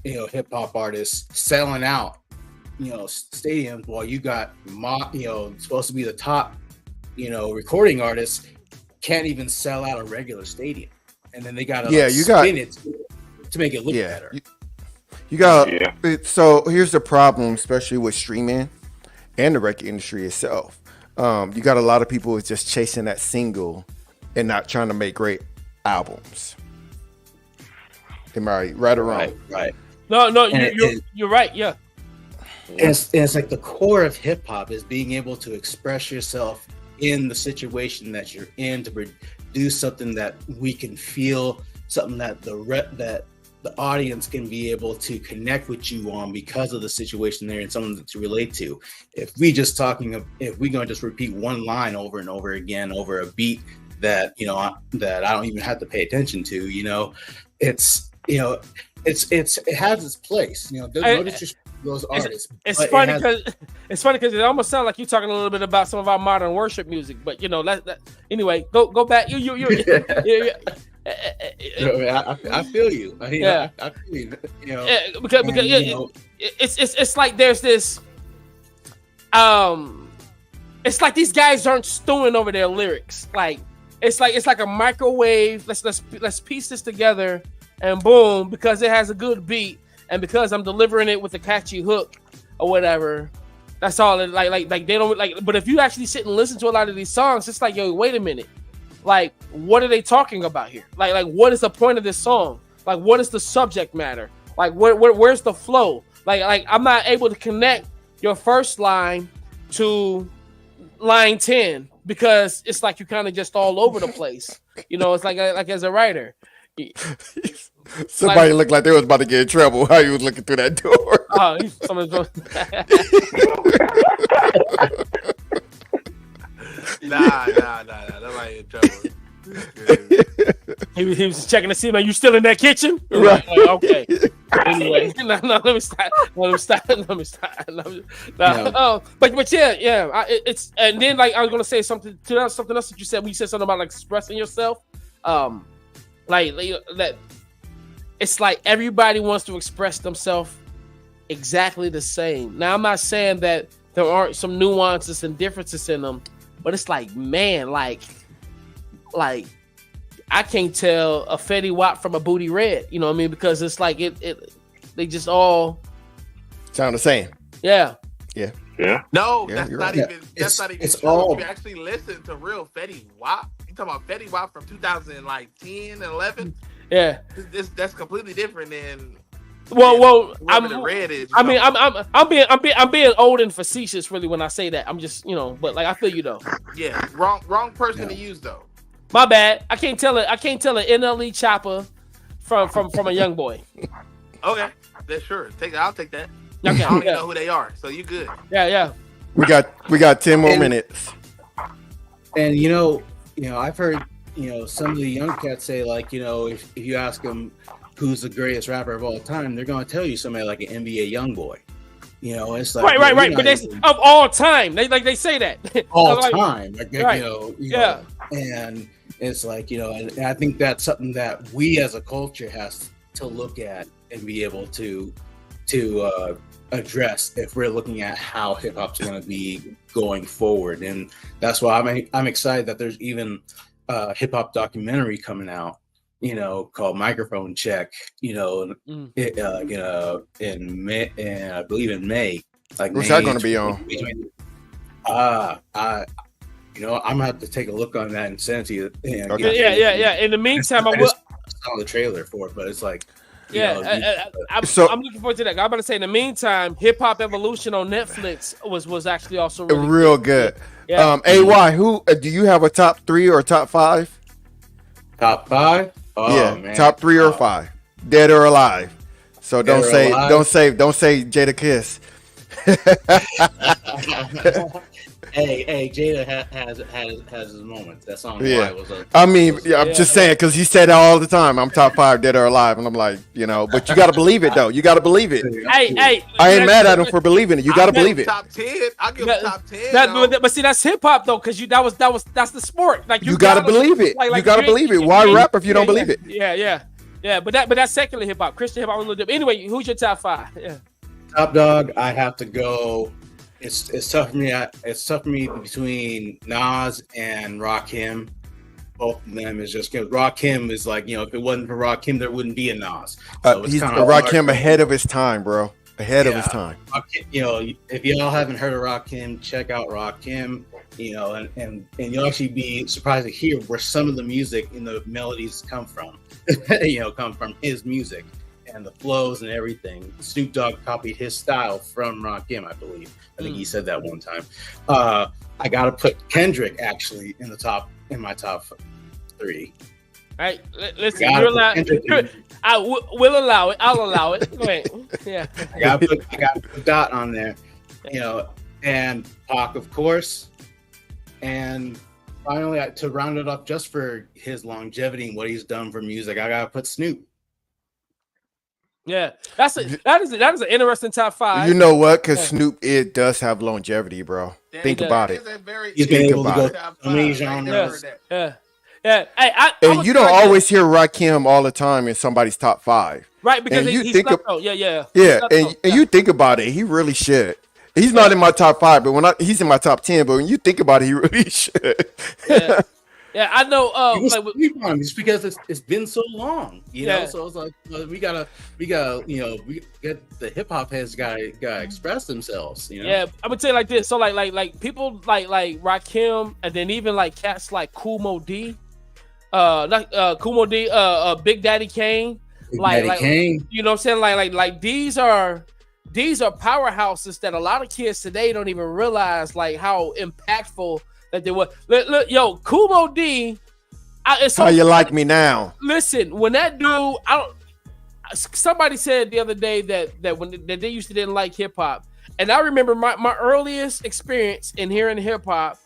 hip hop artists selling out, stadiums, while you got, supposed to be the top, recording artists can't even sell out a regular stadium. And then they got to spin it to make it look better. You got so here's the problem, especially with streaming and the record industry itself. You got a lot of people who's just chasing that single and not trying to make great albums. Am I right or wrong? Right. No, you're right. Yeah. It's the core of hip hop is being able to express yourself in the situation that you're in, to produce something that we can feel, something that the audience can be able to connect with you on because of the situation there and something to relate to. If we're going to just repeat one line over and over again over a beat that that I don't even have to pay attention to, it has its place. No disrespect to those artists. It's funny because it almost sounds like you're talking a little bit about some of our modern worship music, but anyway, go back. I feel you. I feel you. Because it's like there's this. It's like these guys aren't stewing over their lyrics. Like it's like a microwave. Let's piece this together, and boom, because it has a good beat, and because I'm delivering it with a catchy hook or whatever. That's all. Like they don't like. But if you actually sit and listen to a lot of these songs, it's like, yo, wait a minute. Like, what are they talking about here? Like, what is the point of this song? Like, what is the subject matter? Like, where's the flow? Like, I'm not able to connect your first line to line 10 because it's like you kind of just all over the place. It's like as a writer. Somebody looked like they was about to get in trouble while you was looking through that door. Nah. Nobody in trouble. He was just checking to see, man, you still in that kitchen? Right. Like, okay. Anyway, let me stop. But yeah. It's and then like I was gonna say something else that you said when you said something about like expressing yourself. That it's like everybody wants to express themselves exactly the same. Now I'm not saying that there aren't some nuances and differences in them, but it's like, man, like I can't tell a Fetty Wap from a Booty Red, you know what I mean? Because it's like they just all sound the same. Yeah. No, Yeah, that's not right. even. That's not even. It's true. all. If you actually listen to real Fetty Wap, you talking about Fetty Wap from 2010 and 11. Yeah, that's completely different than. Well, I'm being old and facetious really when I say that. I'm just, but like I feel you though. Yeah, wrong person to use though. My bad. I can't tell an NLE chopper from a young boy. Okay, that's sure. I'll take that. Okay, I don't even know who they are, so you good. Yeah. We got 10 more minutes. And I've heard some of the young cats say, like, if you ask them who's the greatest rapper of all time, they're gonna tell you somebody like an NBA YoungBoy. It's like right. But they of all time, they say that all time, yeah. And it's like and I think that's something that we as a culture has to look at and be able to address if we're looking at how hip hop's going to be going forward. And that's why I'm excited that there's even a hip hop documentary coming out, called Microphone Check, in May, and I believe in May. Like, what's that going to be on? I'm gonna have to take a look on that and send it to you. Okay. Yeah. In the meantime, I just saw the trailer for it, but it's like, I'm looking forward to that. I'm about to say, in the meantime, Hip Hop Evolution on Netflix was actually also real good. Yeah. AY, who do you have a top 3 or top 5? Top 5? Oh, yeah, man. top 3 or 5, dead or alive. So don't say Jada Kiss. Hey, Jada has his moments. That song was I'm just saying, because he said it all the time. I'm top 5, dead or alive, and I'm like, but you got to believe it though. You got to believe it. Hey, I ain't mad at him for believing it. You got to believe it. Top 10. I'll give him top 10. But see, that's hip hop though, because that's the sport. Like you got to believe it. You got to believe it. Why rap if you don't believe it? Yeah. But that's secular hip hop. Christian hip hop a little different. Anyway, who's your top 5? Yeah. Top dog. I have to go. It's tough for me. It's tough for me between Nas and Rakim. Both of them is just because Rakim is like, if it wasn't for Rakim, there wouldn't be a Nas. So he's Rakim ahead of his time, bro. Ahead of his time. If y'all haven't heard of Rakim, check out Rakim. And you'll actually be surprised to hear where some of the music and the melodies come from. Come from his music and the flows and everything. Snoop Dogg copied his style from Rakim, I believe. I think he said that one time. I gotta put Kendrick actually in my top 3. Right? Listen, you're allowed. We'll allow it. I'll allow it. Go ahead. Yeah. I got to put Dot on there, and Pac, of course, and finally to round it up, just for his longevity and what he's done for music, I gotta put Snoop. Yeah, that is an interesting top 5. You know what? Because Snoop, it does have longevity, bro. Think about it. He's been able to go so many genres. Yeah. Hey, and you don't always hear Rakim all the time in somebody's top 5, right? Because he's yeah. And you think about it, he really should. He's not in my top 5, but he's in my top 10. But when you think about it, he really should. Yeah, I know. Just because it's been so long, you know. So it's like we gotta, the hip hop heads gotta express themselves, you know. Yeah, I'm gonna tell you like this. So like people like Rakim, and then even like cats like Kumo D, Big Daddy Kane, Kane. You know what I'm saying? Like these are powerhouses that a lot of kids today don't even realize like how impactful that they were. Look, yo, Kumo D. How you like me now? Listen, when that dude, somebody said the other day that when they used to didn't like hip hop, and I remember my earliest experience in hearing hip hop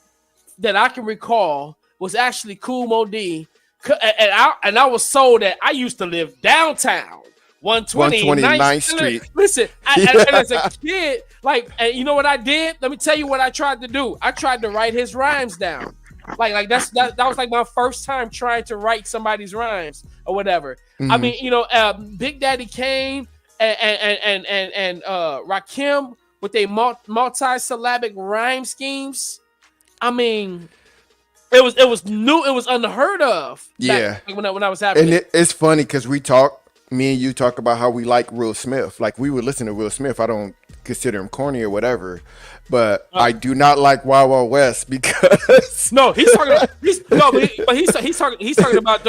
that I can recall was actually Kumo D, and I was sold that I used to live downtown. 129th Street. Listen, and as a kid, and you know what I did? Let me tell you what I tried to do. I tried to write his rhymes down. That was like my first time trying to write somebody's rhymes or whatever. Mm-hmm. I mean, Big Daddy Kane and Rakim with their multi-syllabic rhyme schemes. I mean, it was new. It was unheard of. Yeah. When I was happening. And it's funny because me and you talk about how we like Will Smith. Like we would listen to Will Smith. I don't consider him corny or whatever, but I do not like Wild Wild West because he's talking about he's talking about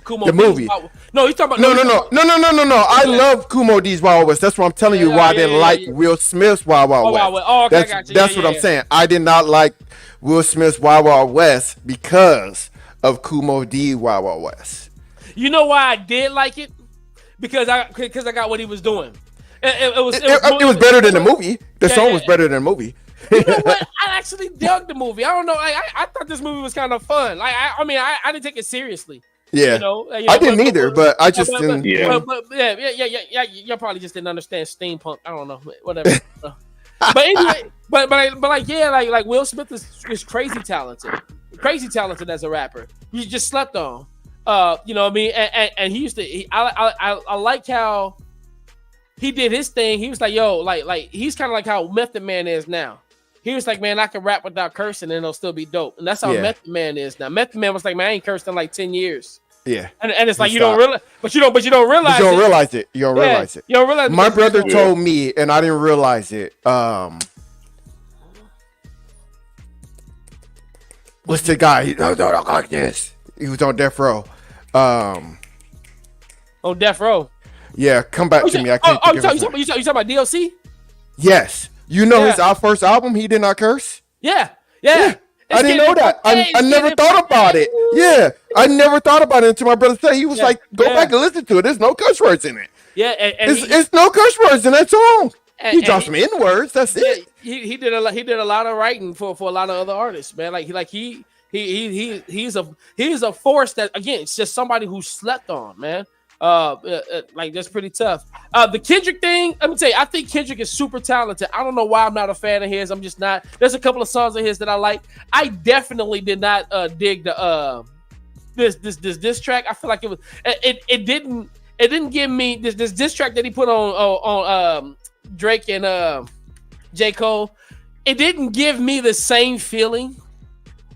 Kumo the movie. No, he's talking about no. I love Kumo D's Wild Wild West. That's what I'm telling you. Why I didn't like Will Smith's Wild Wild West. Oh, okay, I got you. That's what I'm saying. I did not like Will Smith's Wild Wild West because of Kumo D Wild Wild West. You know why I did like it? Because I got what he was doing. It was better than the movie. The song was better than the movie. You know what? I actually dug the movie. I don't know. I thought this movie was kind of fun. Like I didn't take it seriously. Yeah. I didn't either, but I just didn't. Y'all probably just didn't understand steampunk. I don't know. Whatever. But anyway, like Will Smith is crazy talented. Crazy talented as a rapper. You just slept on. You know what I mean? And he used to. I like how he did his thing. He was like, yo, like he's kind of like how Method Man is now. He was like, man, I can rap without cursing and it'll still be dope. And that's how Method Man is now. Method Man was like, man, I ain't cursed in like 10 years. Yeah. And it's like, you don't realize, but you don't realize it. You don't realize it. You don't realize it. You don't realize it. My brother told me, and I didn't realize it. What's the guy? He don't talk like this. He was on death row. On death row. Yeah, come back to me. I can't. You talking about DLC? Yes. You know his first album, he did not curse. Yeah. I didn't know that. I never thought about it. Yeah, I never thought about it until my brother said. He was like, "Go back and listen to it. There's no curse words in it." Yeah, it's no curse words in that song. He dropped some N words. That's it. He did a lot of writing for a lot of other artists, man. He's a force that, again, it's just somebody who slept on, man. Like that's pretty tough. The Kendrick thing, let me tell you, I think Kendrick is super talented. I don't know why I'm not a fan of his. I'm just not. There's a couple of songs of his that I like. I definitely did not dig the this diss track. I feel like it didn't give me this diss track that he put on Drake and J. Cole. It didn't give me the same feeling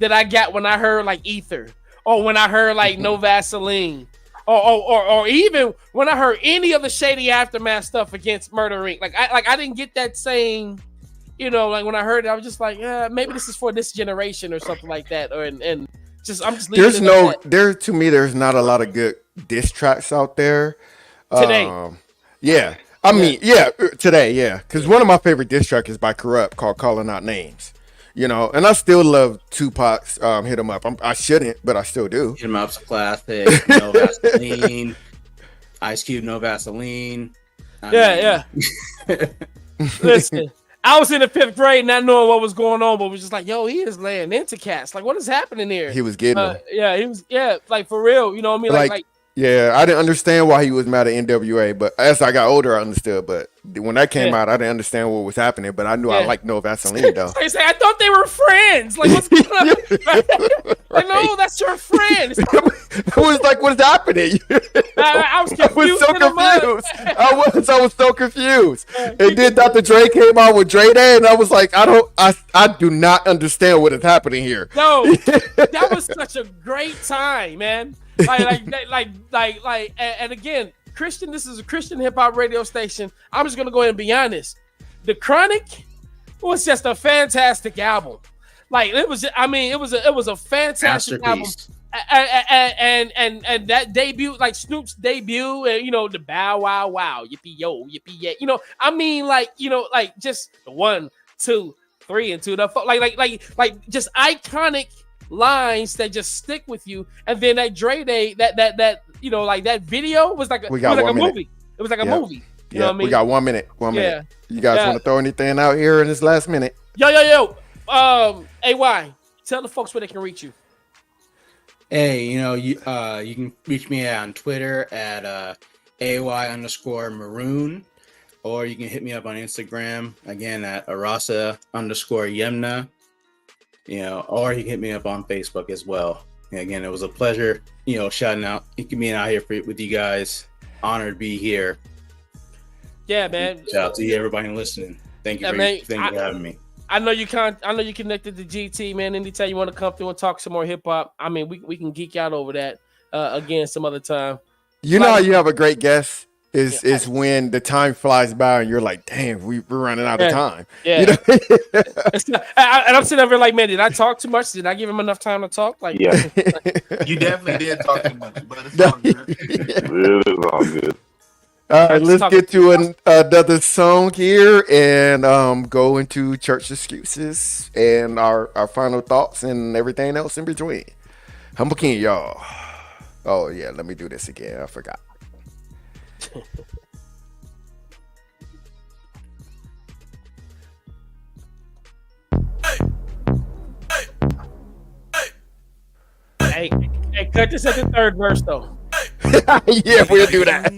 that I got when I heard like Ether, or when I heard like No Vaseline, or even when I heard any of the Shady Aftermath stuff against Murder Inc. I didn't get that same, like when I heard it, I was just like, maybe this is for this generation or something like that, and just I'm just leaving to me there's not a lot of good diss tracks out there today. Today, because one of my favorite diss tracks is by Corrupt called Calling Out Names. You know, and I still love Tupac's Hit 'Em Up. I shouldn't, but I still do. Hit 'Em Up's a classic. No Vaseline. Ice Cube, No Vaseline. Listen, I was in the 5th grade not knowing what was going on, but was just like, yo, he is laying into cats. Like, what is happening here? He was getting them. He was, like, for real. You know what I mean? Like yeah, I didn't understand why he was mad at NWA, but as I got older, I understood. But when that came out, I didn't understand what was happening, but I knew I liked No Vaseline, though. I thought they were friends. Like, what's going on? Like, no, that's your friend. It was like, what's happening? I was confused. I was so confused. And then Dr. Dre came out with Dre Day, and I was like, I do not understand what is happening here. No, that was such a great time, man. And again, Christian, this is a Christian hip hop radio station. I'm just gonna go ahead and be honest. The Chronic was just a fantastic album. Like it was a fantastic album. And that debut, like Snoop's debut, and the Bow Wow Wow, yippee yo, yippee yeah. Like just the 1, 2, 3, and 2, the like just iconic lines that just stick with you. And then that Dre Day, that video was like a movie. It was like a movie. You know what I mean? We got 1 minute. 1 minute. You guys want to throw anything out here in this last minute? Yo. AY, tell the folks where they can reach you. Hey, you can reach me on Twitter at AY_maroon, or you can hit me up on Instagram again at Arasa_Yemna. Or you can hit me up on Facebook as well. And again, it was a pleasure, shouting out, being out here with you guys. Honored to be here. Yeah, man. Shout out to you, everybody listening. Thank you for having me. I know you connected to GT, man. Anytime you want to come through and talk some more hip hop, I mean, we can geek out over that again some other time. You know how you have a great guest is when the time flies by and you're like, damn, we're running out of time. Yeah. And I'm sitting over here like, man, did I talk too much? Did I give him enough time to talk? Like, you definitely did talk too much, but it's all good. It is all good. All right, let's get to another song here and go into church excuses and our final thoughts and everything else in between. Humble King, y'all. Oh, yeah, let me do this again. I forgot. Hey, cut this at the 3rd verse, though. Yeah, we'll do that.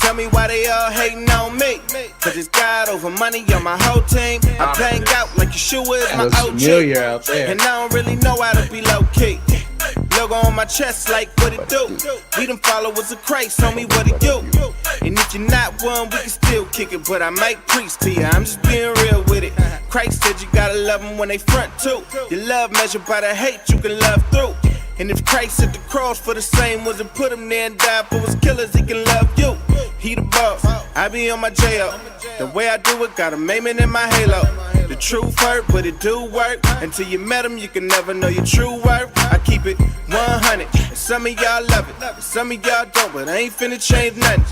Tell me why they all hating on me. Cause it's God over money on my whole team. I bang out like Yeshua is my OG. Familiar out there. And I don't really know how to be low key. Logo on my chest like what it do. We them followers of Christ, homie, what it do. And if you're not one, we can still kick it. But I might preach to you, I'm just being real with it. Christ said you gotta love them when they front too. Your love measured by the hate you can love through. And if Christ at the cross for the same was and put him there and died for his killers, he can love you. He the boss, I be on my J.O. The way I do it, got a maiming in my halo. The truth hurt, but it do work. Until you met him, you can never know your true worth. I keep it 100, and some of y'all love it, some of y'all don't, but I ain't finna change nothing.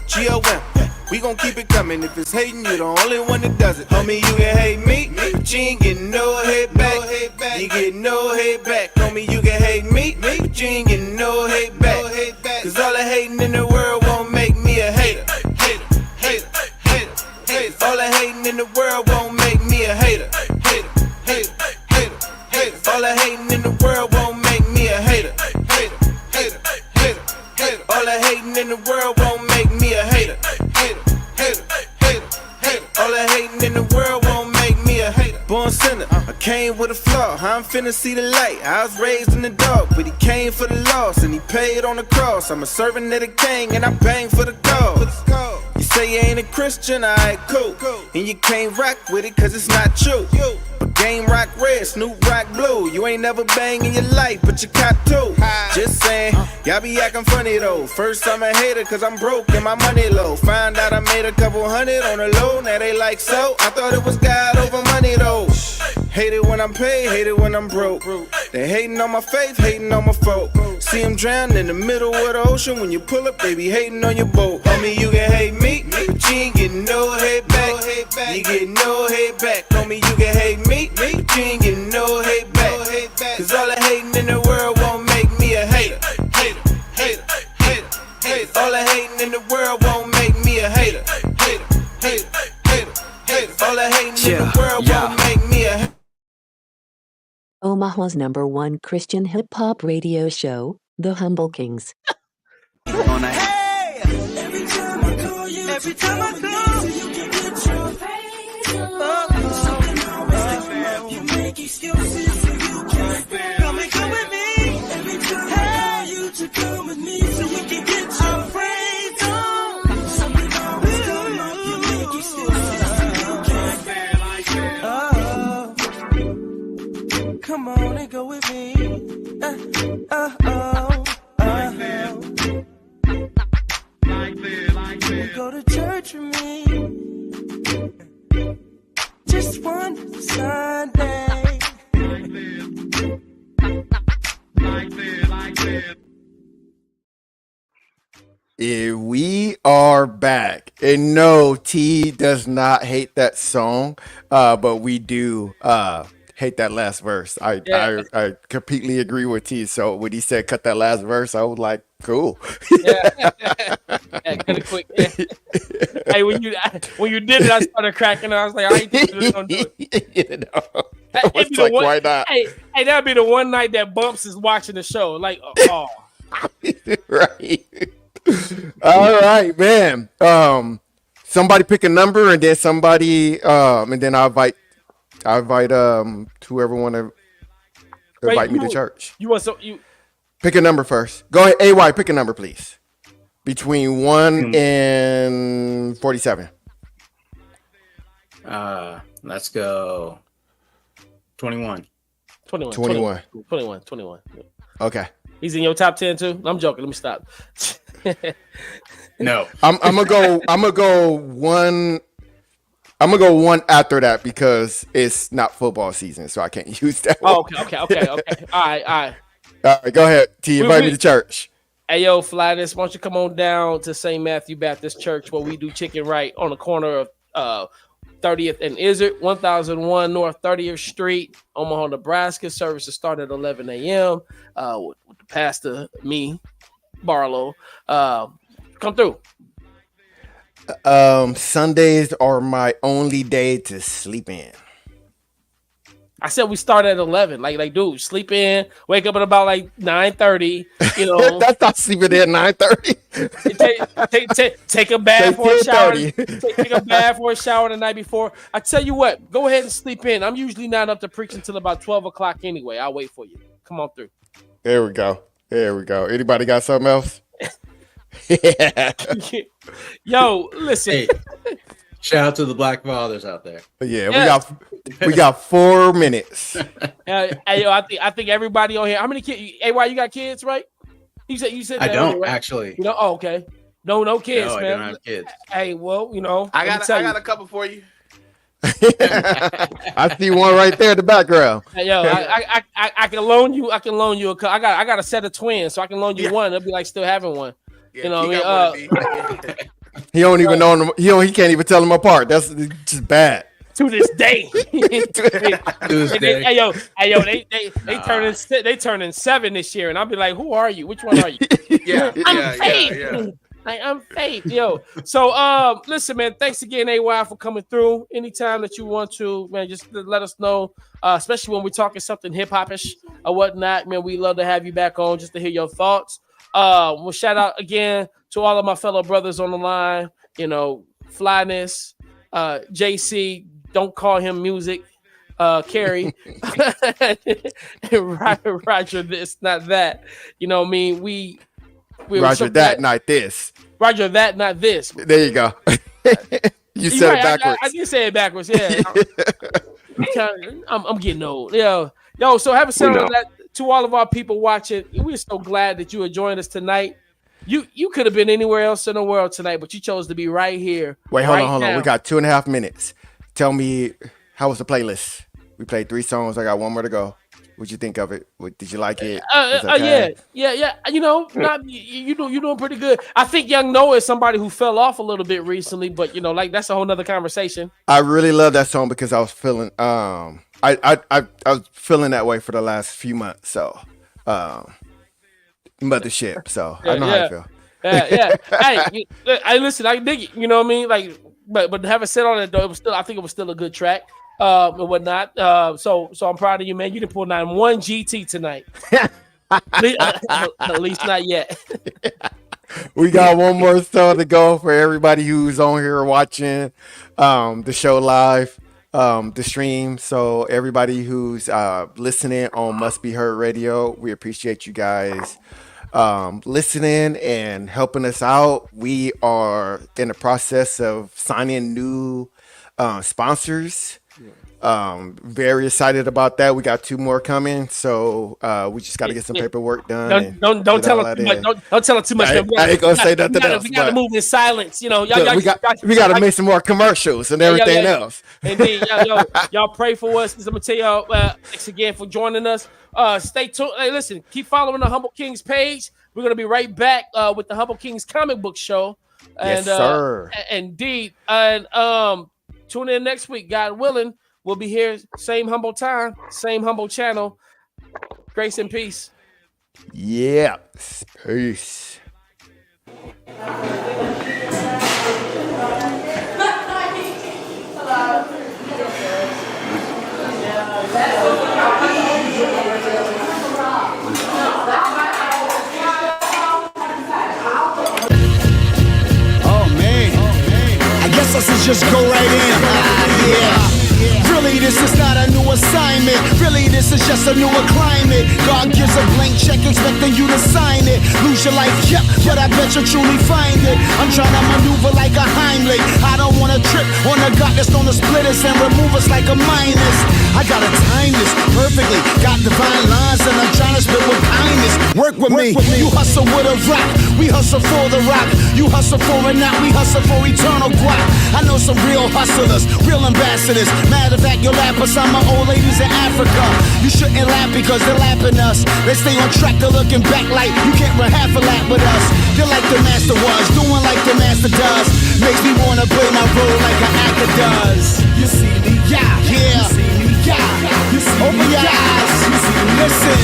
G.O.M. We gon' keep it coming. If it's hating, you the only one that does it. Homie, you can hate me, but you ain't getting no hate back. You get no hate back. Homie, you can hate me, but you ain't getting no hate back. Cause all the hating in the world won't make me a hater. All the hating in the world won't make me a hater. All the hating in the world won't make me a hater. All the hating in the world won't make me a hater. All the hating in the world won't make me a hater. Born sinner, I came with a flaw. I'm finna see the light. I was raised in the dark, but he came for the loss and he paid on the cross. I'm a servant of the king and I bang for the cause. You say you ain't a Christian, alright, cool. And you can't rock with it cause it's not true. But game rock red, Snoop rock blue. You ain't never bang in your life, but you caught two. Just saying, y'all be acting funny though. First I'm a hater cause I'm broke and my money low. Find out I made a couple hundred on the low. Now they like so, I thought it was God over money though. Hate it when I'm paid, hate it when I'm broke. They hating on my faith, hating on my folk. See him drown in the middle of the ocean. When you pull up, they be hating on your boat. Homie, you can hate me, but you ain't getting no hate back. You get no hate back. Homie, you can hate me, but you ain't getting no hate back. Cause all the hating in the world won't make me a hater. All the hating in the world won't make me a hater. All the hating in the world won't make me a hater. Omaha's #1 Christian hip-hop radio show, The Humble Kingz. Hey! Every time I call you, you can get your praise on. Something always come up, you make excuses so you can come and come with me. Every time I call you to come with me so you can get your praise on. Something always come up, you make excuses so you can come on and go with me. Go to church with me. Just one Sunday. We are back. And no, T does not hate that song, but we do hate that last verse. I completely agree with T. So when he said cut that last verse, I was like, cool. Yeah. Kind of quick. Yeah. Hey, when you did it, I started cracking. I was like, I ain't gonna do it. Why not? Hey, that'd be the one night that Bumps is watching the show. Like, oh. Right. All right, man. Somebody pick a number, and then somebody, and then I invite whoever want to invite me to church. You want pick a number first. Go ahead, AY. Pick a number, please. Between 1 and 47. Let's go 21. 21. Okay. He's in your top 10 too? I'm joking. Let me stop. No. I'm gonna go one. I'm gonna go one after that because it's not football season, so I can't use that one. Oh, okay. All right. All right, go ahead. T, invite me to church. Hey, yo, Flyness, why don't you come on down to St. Matthew Baptist Church where we do chicken right on the corner of 30th and Izzard, 1001 North 30th Street, Omaha, Nebraska. Services start at 11 a.m. With the pastor, me, Barlow. Come through. Sundays are my only day to sleep in. I said we start at 11. Like, dude, sleep in, wake up at about like 9:30. You know, that's not sleeping in at 9:30. Take a bath or a shower. Take a bath or a shower the night before. I tell you what, go ahead and sleep in. I'm usually not up to preach until about 12 o'clock anyway. I'll wait for you. Come on through. There we go. Anybody got something else? Yeah. Yo, listen. Hey, shout out to the Black fathers out there. Yeah, we got 4 minutes. Hey, yo, I think everybody on here. How many kids? AY, you got kids, right? You said I that don't earlier, right? actually. You know, oh, okay. No kids, man. I don't have kids. Hey, well, you know, I got a couple for you. I see one right there in the background. Hey, yo, I can loan you. I got a set of twins, so I can loan you one. It'll be like still having one. Yeah, you know what I mean? He don't even know them. He can't even tell them apart. That's just bad. To this day. Hey yo, they turning 7 this year, and I'll be like, who are you? Which one are you? I'm Faith. Yo. So listen, man, thanks again, AY, for coming through. Anytime that you want to, man, just let us know. Especially when we're talking something hip-hop-ish or whatnot, man. We love to have you back on just to hear your thoughts. We'll shout out again to all of my fellow brothers on the line, you know, Flyness, JC, don't call him Musiq, Carrie, Roger this, not that. You know what I mean? We Roger that, not this. Roger that, not this. There you go. You said it backwards. I did say it backwards, yeah. I'm getting old. Yo, so have a sound on that. To all of our people watching, we're so glad that you are joining us tonight. You could have been anywhere else in the world tonight, but you chose to be right here. Wait, hold on. We got 2.5 minutes. Tell me, how was the playlist? We played 3 songs. I got 1 more to go. What'd you think of it? Did you like it? Yeah. You know, you're doing pretty good. I think Young Noah is somebody who fell off a little bit recently, but you know, like that's a whole nother conversation. I really love that song because I was feeling I was feeling that way for the last few months. So mothership. So I know how I feel. Yeah. Hey, listen, I dig it. You know what I mean? Like, but having said all that though, I think it was still a good track. And whatnot. So I'm proud of you, man. You didn't pull 9-1 GT tonight. At least not yet. We got one more song to go for everybody who's on here watching the show live, the stream. So everybody who's listening on Must Be Heard Radio, we appreciate you guys listening and helping us out. We are in the process of signing new sponsors. Very excited about that. We got 2 more coming, so we just got to get some paperwork done. Don't tell her too much. Don't tell her too much. I ain't gonna say nothing else. We got to move in silence. You know, we got to make some more commercials and everything else. Indeed, y'all pray for us. I'm gonna tell y'all thanks again for joining us. Stay tuned. Hey, listen, keep following the Humble Kings page. We're gonna be right back with the Humble Kings comic book show. And, yes, sir. Indeed, and tune in next week, God willing. We'll be here, same humble time, same humble channel. Grace and peace. Yeah, peace. Oh man, I guess I should just go right in. Yeah. Really, this is not a new assignment. Really, this is just a newer climate. God gives a blank check expecting you to sign it. Lose your life, yep, but I bet you truly find it. I'm trying to maneuver like a Heimlich. I don't want to trip on the God that's gonna split us and remove us like a minus. I gotta time this perfectly. Got divine lines and I'm trying to spit with kindness. Work with me. You hustle with a rock. We hustle for the rock. You hustle for it now. We hustle for eternal guap. I know some real hustlers, real ambassadors. Matter of fact, you'll laugh at some of my old ladies in Africa. You shouldn't laugh because they're lapping us. They stay on track, they're looking back like you can't run half a lap with us. They're like the master was, doing like the master does. Makes me wanna play my role like an actor does. You see me, yeah. You see me, yeah. Open your eyes, listen.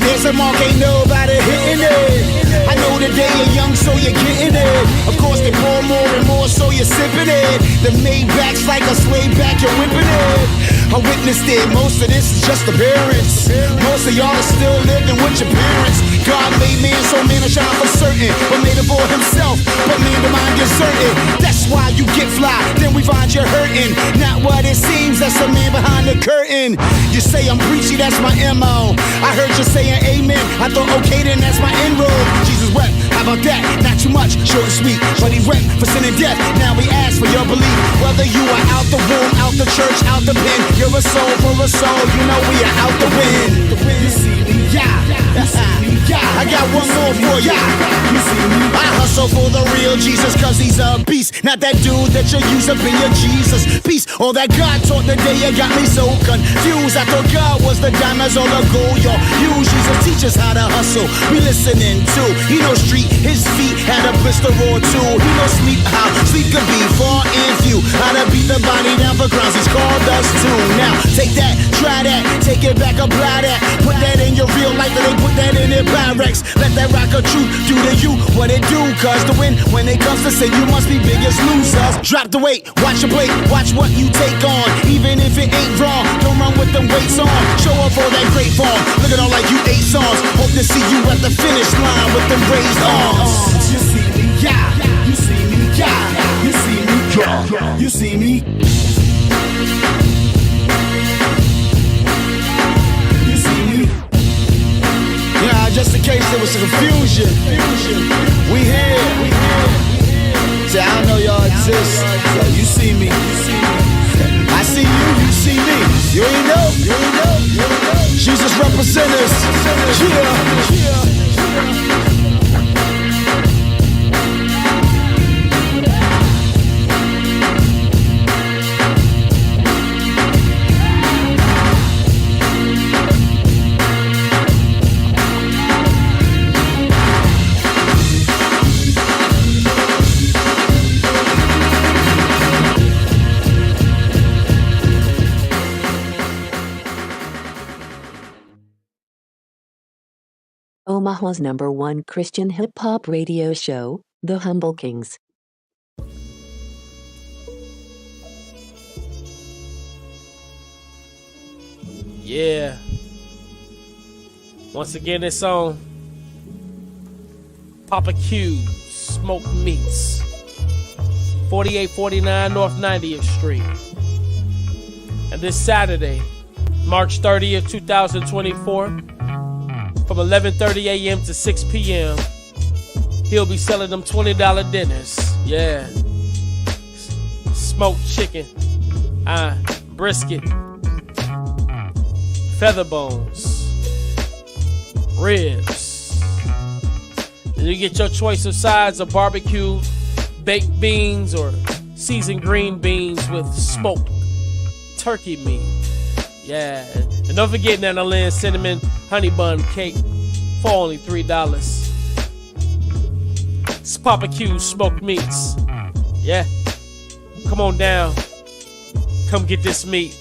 There's a mark, ain't nobody hitting it. I know the day you're young, so you're getting it. Of course, they pour more and more, so you're sipping it. The Maybach's like a slave back, you're whipping it. I witnessed it, most of this is just appearance. Most of y'all are still living with your parents. God made man, so man will shine for certain. But made it for himself, but man the mind gets certain. That's why you get fly, then we find you hurting. Not what it seems, that's a man behind the curtain. You say I'm preachy, that's my MO. I heard you saying amen, I thought okay then that's my inroad. Jesus wept, how about that? Not too much, short and sweet. But he wept for sin and death, now we ask for your belief. Whether you are out the womb, out the church, out the pen, you're a soul for a soul, you know we are out the wind. You see me, yeah. I got one more for ya. You see me? I hustle for the real Jesus, cause he's a beast. Not that dude that you use up in your Jesus piece. All that God taught the day you got me so confused. I thought God was the diamonds on the gold y'all use. Jesus teach us how to hustle, we listening to. He know street, his feet had a blister or two. He know sleep, how sleep could be far and few. How to beat the body down for grounds he's called us to. Now take that, try that, take it back, apply that. Put that in your real life and they put that in their Pyrex. Let that rock of truth do to you what it do. Cause the win, when it comes to sin, you must be biggest losers. Drop the weight, watch your plate, watch what you take on. Even if it ain't wrong, don't run with them weights on. Show up all that great form, look at all like you 8 songs. Hope to see you at the finish line with them raised arms. You see me, yeah. You see me, yeah. You see me, yeah. You see me. Yeah, just in case there was some confusion, we here. Say, I don't know y'all exist. So you see me. I see you, you see me. You ain't know. Jesus represent us. Yeah. Omaha's #1 Christian hip-hop radio show, The Humble Kingz. Yeah. Once again, it's on Poppa Q's Smoked Meats, 4849 North 90th Street. And this Saturday, March 30th, 2024, from 11:30 a.m. to 6 p.m., he'll be selling them $20 dinners. Yeah. Smoked chicken, brisket, feather bones, ribs. And you get your choice of sides of barbecue, baked beans, or seasoned green beans with smoked turkey meat. Yeah. And don't forget Nana Lynn's cinnamon honey bun cake for only $3. It's Poppa Q's Smoked Meats. Yeah. Come on down. Come get this meat.